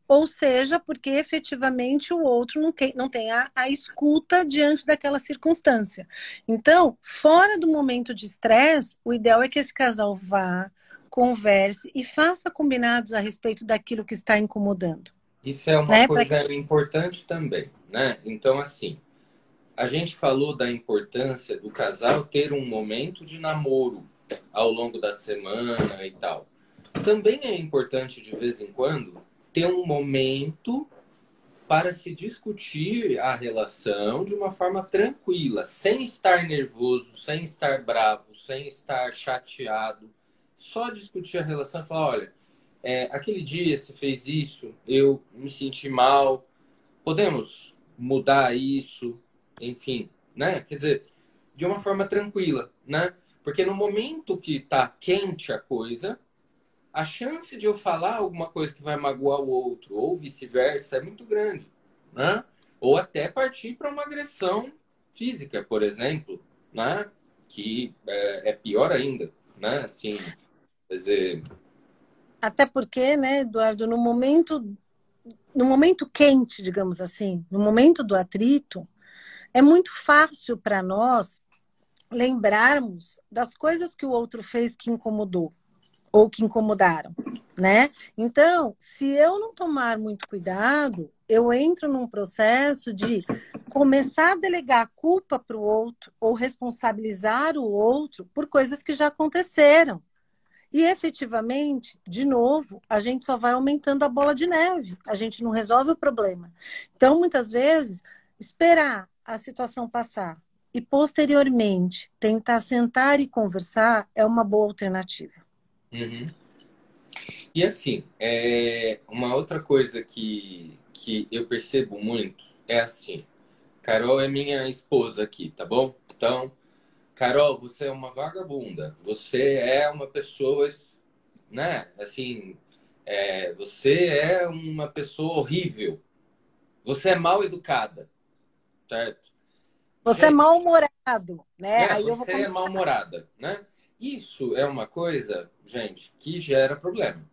ou seja, porque efetivamente o outro não tem a escuta diante daquela circunstância. Então, fora do momento de estresse, o ideal é que esse casal vá, converse e faça combinados a respeito daquilo que está incomodando, Isso é uma né? coisa importante também, né? Então, assim, a gente falou da importância do casal ter um momento de namoro ao longo da semana e tal. Também é importante, de vez em quando, ter um momento para se discutir a relação de uma forma tranquila, sem estar nervoso, sem estar bravo, sem estar chateado. Só discutir a relação e falar: olha, aquele dia você fez isso, eu me senti mal, podemos mudar isso, enfim, né? Quer dizer, de uma forma tranquila, né? Porque no momento que tá quente a coisa, a chance de eu falar alguma coisa que vai magoar o outro, ou vice-versa, é muito grande, né? Ou até partir para uma agressão física, por exemplo, né? Que é pior ainda, né? Assim, quer dizer, Até porque, né, Eduardo, no momento quente, digamos assim, no momento do atrito, é muito fácil para nós lembrarmos das coisas que o outro fez que incomodou ou que incomodaram, né? Então, se eu não tomar muito cuidado, eu entro num processo de começar a delegar a culpa para o outro ou responsabilizar o outro por coisas que já aconteceram. E efetivamente, de novo, a gente só vai aumentando a bola de neve, a gente não resolve o problema. Então, muitas vezes, esperar a situação passar e posteriormente tentar sentar e conversar é uma boa alternativa. uhum. E assim, uma outra coisa que eu percebo muito é assim, Carol é minha esposa aqui, tá bom? Então, Carol, você é uma vagabunda. Você é uma pessoa, né? Assim, você é uma pessoa horrível. Você é mal educada, certo? Você é Gente, mal-humorado, né? Aí eu vou você é começar. mal-humorada, né? Isso é uma coisa, gente, que gera problema.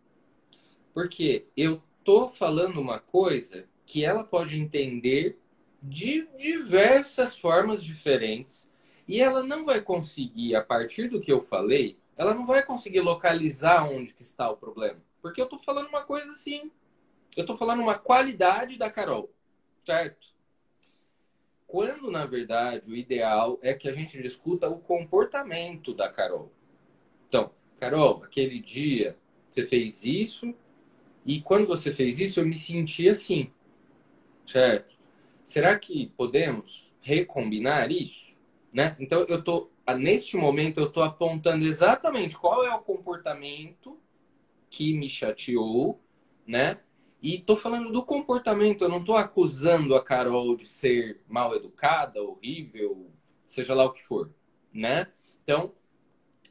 Porque eu tô falando uma coisa que ela pode entender de diversas formas diferentes e ela não vai conseguir, a partir do que eu falei, ela não vai conseguir localizar onde que está o problema. Porque eu tô falando uma coisa assim, eu tô falando uma qualidade da Carol, certo? Quando, na verdade, o ideal é que a gente discuta o comportamento da Carol. Então, Carol, aquele dia você fez isso e quando você fez isso eu me senti assim, certo? Será que podemos recombinar isso? Né? Então, neste momento, eu estou apontando exatamente qual é o comportamento que me chateou, né? E estou falando do comportamento, eu não estou acusando a Carol de ser mal educada, horrível, seja lá o que for, né? Então,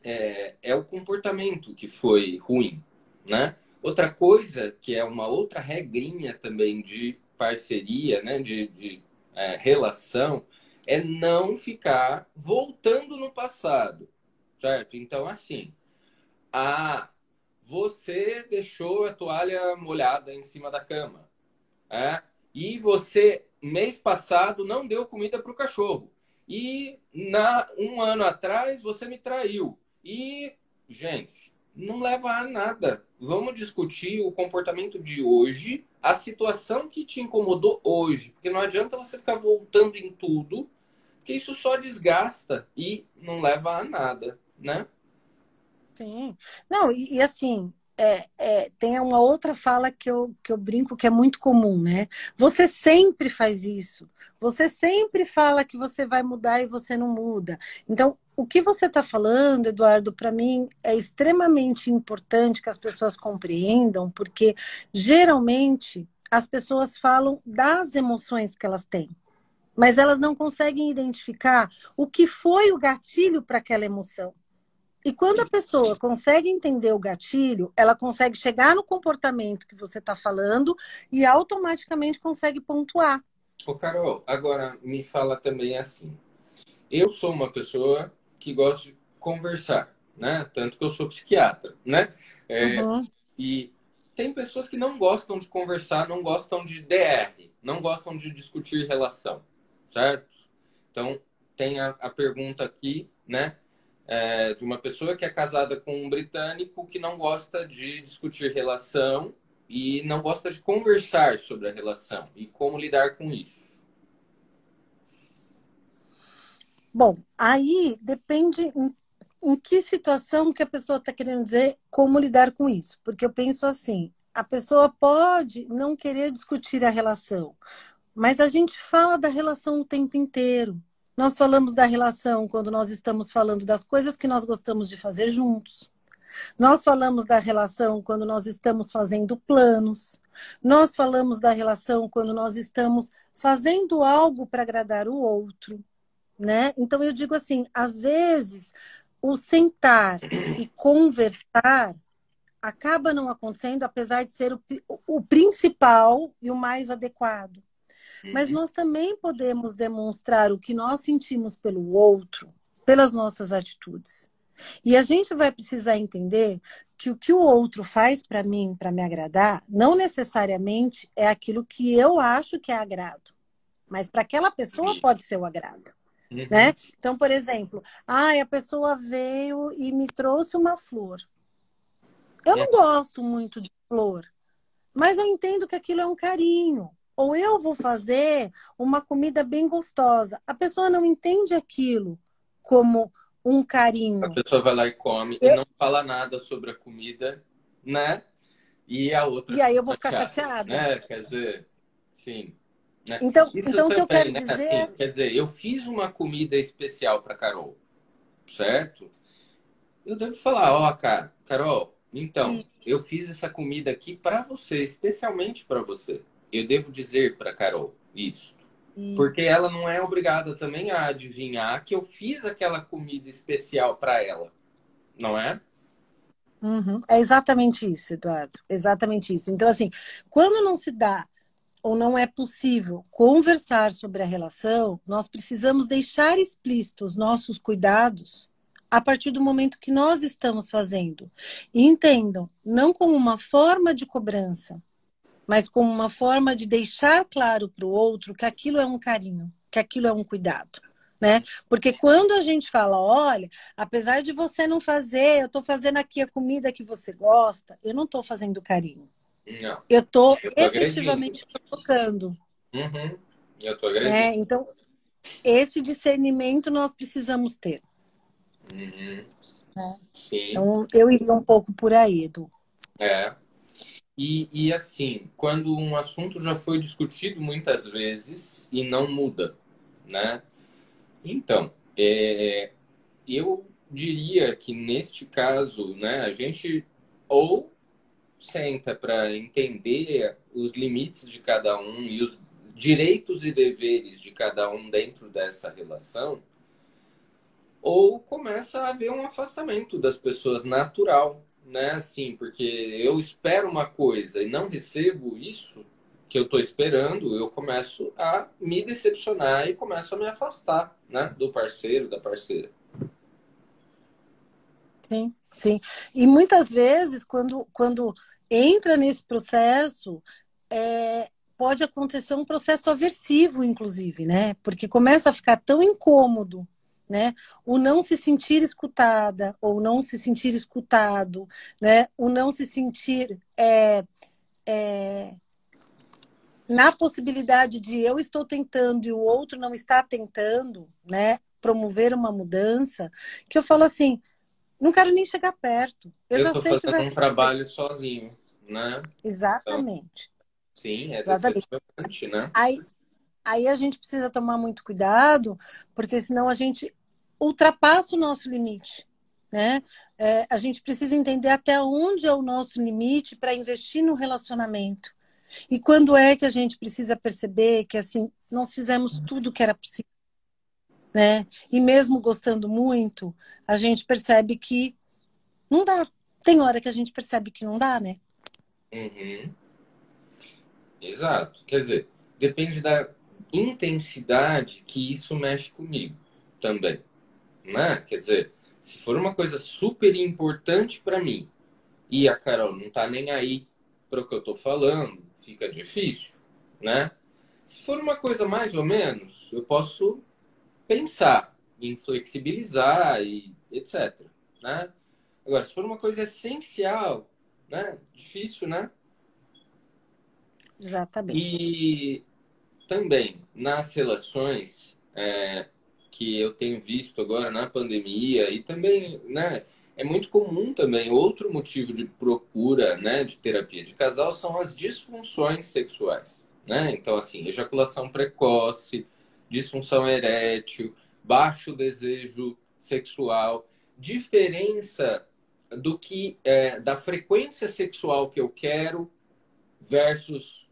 é o comportamento que foi ruim, né? Outra coisa, que é uma outra regrinha também de parceria, né? De relação, é não ficar voltando no passado, certo? Então, assim, você deixou a toalha molhada em cima da cama, e você, mês passado, não deu comida para o cachorro. E um ano atrás, você me traiu. E, gente, não leva a nada. Vamos discutir o comportamento de hoje, a situação que te incomodou hoje. Porque não adianta você ficar voltando em tudo, porque isso só desgasta e não leva a nada, né? Sim. Não, e assim, tem uma outra fala que eu brinco que é muito comum, né? Você sempre faz isso. Você sempre fala que você vai mudar e você não muda. Então, o que você está falando, Eduardo, para mim é extremamente importante que as pessoas compreendam, porque geralmente as pessoas falam das emoções que elas têm, mas elas não conseguem identificar o que foi o gatilho para aquela emoção. E quando a pessoa consegue entender o gatilho, ela consegue chegar no comportamento que você está falando e automaticamente consegue pontuar. Ô, Carol, agora me fala também assim. Eu sou uma pessoa que gosta de conversar, né? Tanto que eu sou psiquiatra, né? Uhum. E tem pessoas que não gostam de conversar, não gostam de DR, não gostam de discutir relação, certo? Então, tem a pergunta aqui, né? De uma pessoa que é casada com um britânico que não gosta de discutir relação e não gosta de conversar sobre a relação e como lidar com isso. Bom, aí depende em que situação que a pessoa está querendo dizer como lidar com isso. Porque eu penso assim, a pessoa pode não querer discutir a relação, mas a gente fala da relação o tempo inteiro. Nós falamos da relação quando nós estamos falando das coisas que nós gostamos de fazer juntos. Nós falamos da relação quando nós estamos fazendo planos. Nós falamos da relação quando nós estamos fazendo algo para agradar o outro, né? Então eu digo assim, às vezes o sentar e conversar acaba não acontecendo, apesar de ser o principal e o mais adequado. Mas nós também podemos demonstrar o que nós sentimos pelo outro, pelas nossas atitudes. E a gente vai precisar entender que o que o outro faz para mim, para me agradar, não necessariamente é aquilo que eu acho que é agrado. Mas para aquela pessoa pode ser o agrado. Né? Então, por exemplo, a pessoa veio e me trouxe uma flor. Eu não gosto muito de flor, mas eu entendo que aquilo é um carinho. Ou eu vou fazer uma comida bem gostosa. A pessoa não entende aquilo como um A carinho. pessoa vai lá e come e não fala nada sobre a comida, né? E a outra E aí eu fica vou ficar chateada. né? Quer dizer, sim. Né? Isso Então o que eu também, quero né? dizer é... Assim, quer dizer, eu fiz uma comida especial para Carol, certo? Eu devo falar, ó, cara, Carol, então, eu fiz essa comida aqui para você, especialmente para você. Eu devo dizer para Carol isso. Porque ela não é obrigada também a adivinhar que eu fiz aquela comida especial para ela, não é? Uhum. É exatamente isso, Eduardo. Exatamente isso. Então, assim, quando não se dá ou não é possível conversar sobre a relação, nós precisamos deixar explícitos nossos cuidados a partir do momento que nós estamos fazendo. E entendam, não como uma forma de cobrança, mas como uma forma de deixar claro para o outro que aquilo é um carinho, que aquilo é um cuidado. Né? Porque quando a gente fala, olha, apesar de você não fazer, eu estou fazendo aqui a comida que você gosta, eu não estou fazendo carinho. Não. Eu estou Agredindo. efetivamente provocando. Uhum. Eu estou agredindo. Né? Então, esse discernimento nós precisamos ter. Uhum. Né? Sim. Então, eu iria um pouco por aí, Edu. É. E assim, quando um assunto já foi discutido muitas vezes e não muda, né? Então, eu diria que neste caso, né, a gente ou senta para entender os limites de cada um e os direitos e deveres de cada um dentro dessa relação, ou começa a haver um afastamento das pessoas natural, né? Assim, porque eu espero uma coisa e não recebo isso que eu estou esperando, eu começo a me decepcionar e começo a me afastar, né? Do parceiro, da parceira. Sim, sim. E muitas vezes, quando entra nesse processo, pode acontecer um processo aversivo, inclusive, né? Porque começa a ficar tão incômodo, né? O não se sentir escutada, ou não se sentir escutado, né? O não se sentir na possibilidade de eu estou tentando e o outro não está tentando, né? Promover uma mudança, que eu falo assim, não quero nem chegar perto. Eu Eu já estou sei que vai fazendo um acontecer. trabalho sozinho, né? Então, Exatamente. sim, é Exatamente. decepcionante, né? Aí a gente precisa tomar muito cuidado, porque senão a gente ultrapassa o nosso limite. Né? A gente precisa entender até onde é o nosso limite para investir no relacionamento. E quando é que a gente precisa perceber que assim nós fizemos tudo o que era possível, né? E mesmo gostando muito, a gente percebe que não dá. Tem hora que a gente percebe que não dá, né? Uhum. Exato. Quer dizer, depende da intensidade que isso mexe comigo também, né? Quer dizer, se for uma coisa super importante para mim e a Carol não tá nem aí para o que eu tô falando, fica difícil, né? Se for uma coisa mais ou menos, eu posso pensar em flexibilizar e etc, né? Agora, se for uma coisa essencial, né? Difícil, né? Exatamente. E também nas relações que eu tenho visto agora na pandemia e também, né, é muito comum também outro motivo de procura, né, de terapia de casal são as disfunções sexuais, né? Então assim, ejaculação precoce, disfunção erétil, baixo desejo sexual, diferença do que da frequência sexual que eu quero versus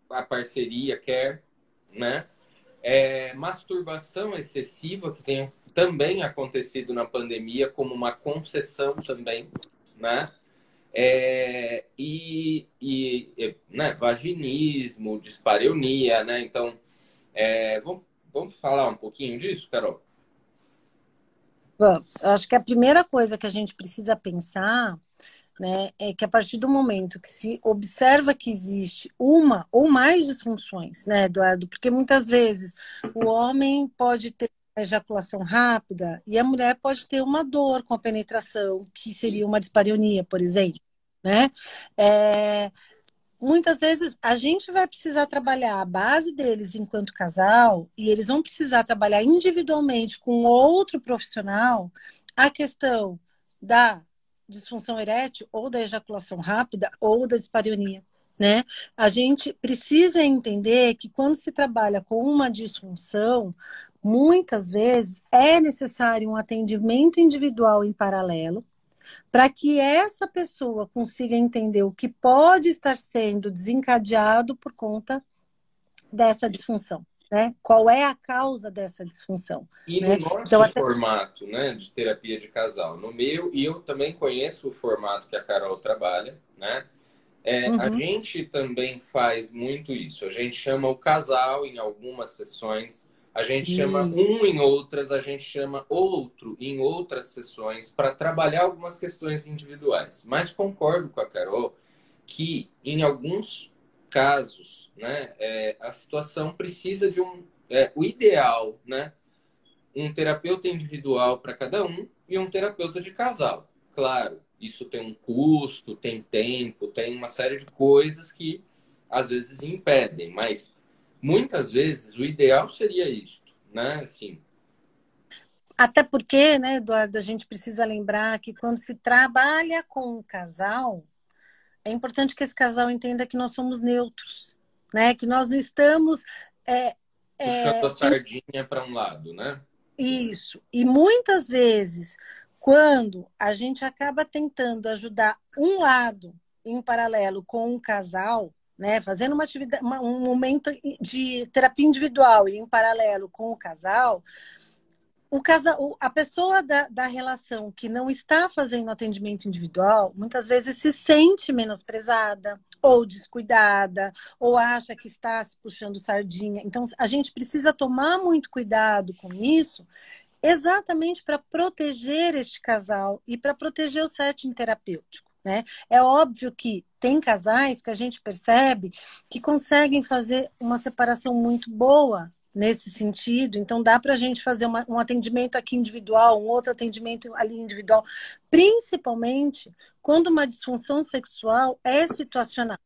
a parceria quer, né? Masturbação excessiva, que tem também acontecido na pandemia como uma concessão também, né? Né, vaginismo, dispareunia, né? Então, vamos falar um pouquinho disso, Carol? Vamos. Eu acho que a primeira coisa que a gente precisa pensar, né, é que a partir do momento que se observa que existe uma ou mais disfunções, né, Eduardo? Porque muitas vezes o homem pode ter ejaculação rápida e a mulher pode ter uma dor com a penetração, que seria uma dispareunia, por exemplo, né? Muitas vezes a gente vai precisar trabalhar a base deles enquanto casal e eles vão precisar trabalhar individualmente com outro profissional a questão da disfunção erétil ou da ejaculação rápida ou da dispareunia, né? A gente precisa entender que quando se trabalha com uma disfunção, muitas vezes é necessário um atendimento individual em paralelo para que essa pessoa consiga entender o que pode estar sendo desencadeado por conta dessa disfunção, né? Qual é a causa dessa disfunção, E no né? Então, nosso até... formato, né, de terapia de casal, no meu, e eu também conheço o formato que a Carol trabalha, né? A Uhum. gente também faz muito isso. A gente chama o casal em algumas sessões, a gente chama E... um em outras, a gente chama outro em outras sessões para trabalhar algumas questões individuais. Mas concordo com a Carol que em alguns casos, né, a situação precisa de o ideal, né, um terapeuta individual para cada um e um terapeuta de casal. Claro, isso tem um custo, tem tempo, tem uma série de coisas que às vezes impedem, mas muitas vezes o ideal seria isso, né? Assim, Até porque, né, Eduardo, a gente precisa lembrar que quando se trabalha com um casal, é importante que esse casal entenda que nós somos neutros, né? Que nós não estamos é, puxando a tem sardinha para um lado, né? isso. E muitas vezes, quando a gente acaba tentando ajudar um lado em paralelo com um casal, né, fazendo uma atividade, um momento de terapia individual e em paralelo com o casal, a pessoa da relação que não está fazendo atendimento individual, muitas vezes se sente menosprezada, ou descuidada, ou acha que está se puxando sardinha. Então, a gente precisa tomar muito cuidado com isso, exatamente para proteger este casal e para proteger o setting terapêutico. Né? É óbvio que tem casais que a gente percebe que conseguem fazer uma separação muito boa nesse sentido. Então, dá para a gente fazer um atendimento aqui individual, um outro atendimento ali individual, principalmente quando uma disfunção sexual é situacional.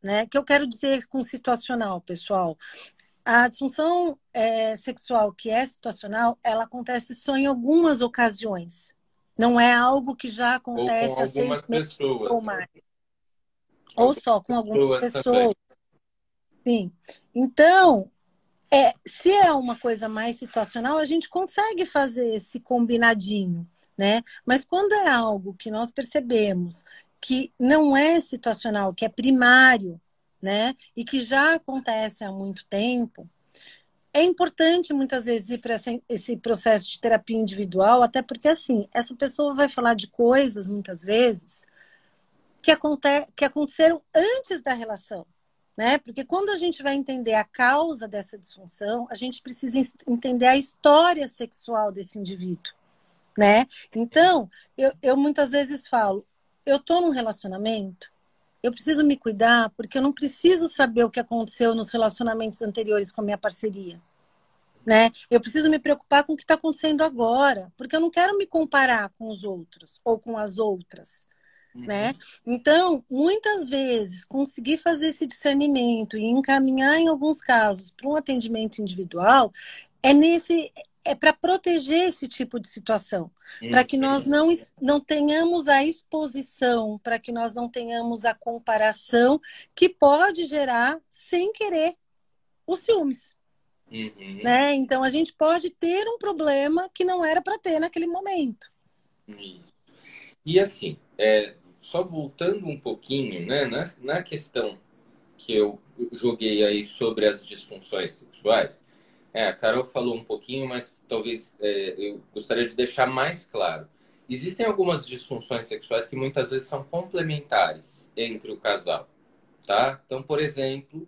Né? O que eu quero dizer com situacional, pessoal? A disfunção sexual que é situacional, ela acontece só em algumas ocasiões. Não é algo que já Ou com acontece há seis algumas meses pessoas, ou né? mais. Ou Algumas só com algumas pessoas também. pessoas. Sim. Então, se é uma coisa mais situacional, a gente consegue fazer esse combinadinho, né? Mas quando é algo que nós percebemos que não é situacional, que é primário, né? E que já acontece há muito tempo, é importante muitas vezes ir para esse processo de terapia individual, até porque assim, essa pessoa vai falar de coisas muitas vezes que aconteceram antes da relação. Né? Porque quando a gente vai entender a causa dessa disfunção, a gente precisa entender a história sexual desse indivíduo, né? Então, eu muitas vezes falo, eu estou num relacionamento, eu preciso me cuidar porque eu não preciso saber o que aconteceu nos relacionamentos anteriores com a minha parceria. Né? Eu preciso me preocupar com o que está acontecendo agora, porque eu não quero me comparar com os outros ou com as outras. Né? Uhum. Então, muitas vezes, conseguir fazer esse discernimento e encaminhar, em alguns casos, para um atendimento individual, é para proteger esse tipo de situação, para que nós Uhum. não tenhamos a exposição, para que nós não tenhamos a comparação que pode gerar, sem querer, os ciúmes. Uhum. Né? Então, a gente pode ter um problema que não era para ter naquele momento. Isso. E assim, só voltando um pouquinho, né, na questão que eu joguei aí sobre as disfunções sexuais, a Carol falou um pouquinho, mas talvez eu gostaria de deixar mais claro. Existem algumas disfunções sexuais que muitas vezes são complementares entre o casal, tá? Então, por exemplo,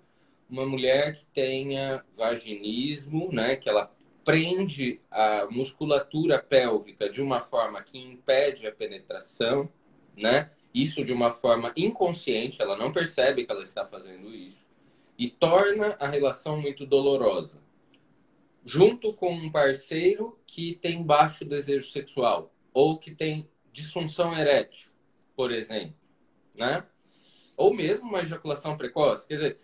uma mulher que tenha vaginismo, né, que ela prende a musculatura pélvica de uma forma que impede a penetração, né? Isso de uma forma inconsciente, ela não percebe que ela está fazendo isso e torna a relação muito dolorosa. Junto com um parceiro que tem baixo desejo sexual ou que tem disfunção erétil, por exemplo, né? Ou mesmo uma ejaculação precoce. Quer dizer,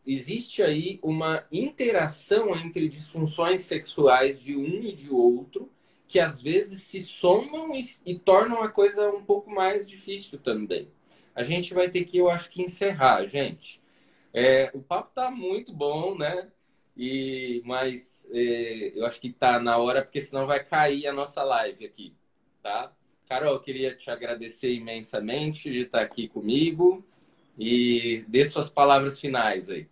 existe aí uma interação entre disfunções sexuais de um e de outro que às vezes se somam e tornam a coisa um pouco mais difícil também. A gente vai ter que, eu acho que, encerrar, gente. O papo tá muito bom, né? Mas eu acho que tá na hora, porque senão vai cair a nossa live aqui, tá? Carol, eu queria te agradecer imensamente de estar aqui comigo e dê suas palavras finais aí.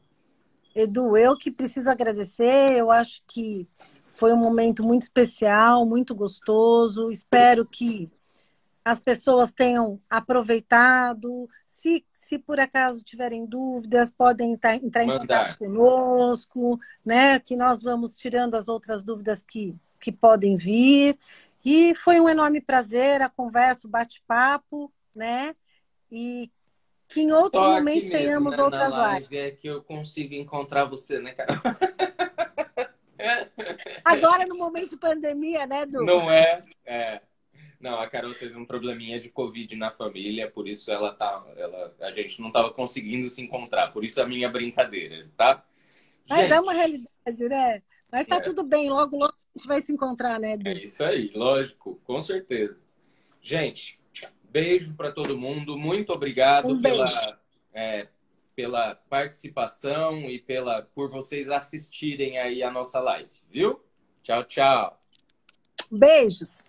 Edu, eu que preciso agradecer, eu acho que foi um momento muito especial, muito gostoso. Espero que as pessoas tenham aproveitado. Se por acaso tiverem dúvidas, podem entrar em contato Mandar. conosco, né? Que nós vamos tirando as outras dúvidas que podem vir. E foi um enorme prazer a conversa, o bate-papo, né? E Que em outros Só aqui momentos mesmo, tenhamos né, na outras lives. live é que eu consigo encontrar você, né, Carol? Agora, no momento de pandemia, né, Du? Não é? É. Não, a Carol teve um probleminha de Covid na família, por isso a gente não estava conseguindo se encontrar. Por isso a minha brincadeira, tá? Mas é Gente, uma realidade, né? Mas tá é, tudo bem, logo, logo a gente vai se encontrar, né, é Du? isso aí, lógico, com certeza. Gente, beijo para todo mundo. Muito obrigado Um beijo. é, pela participação e por vocês assistirem aí a nossa live, viu? Tchau, tchau. Beijos.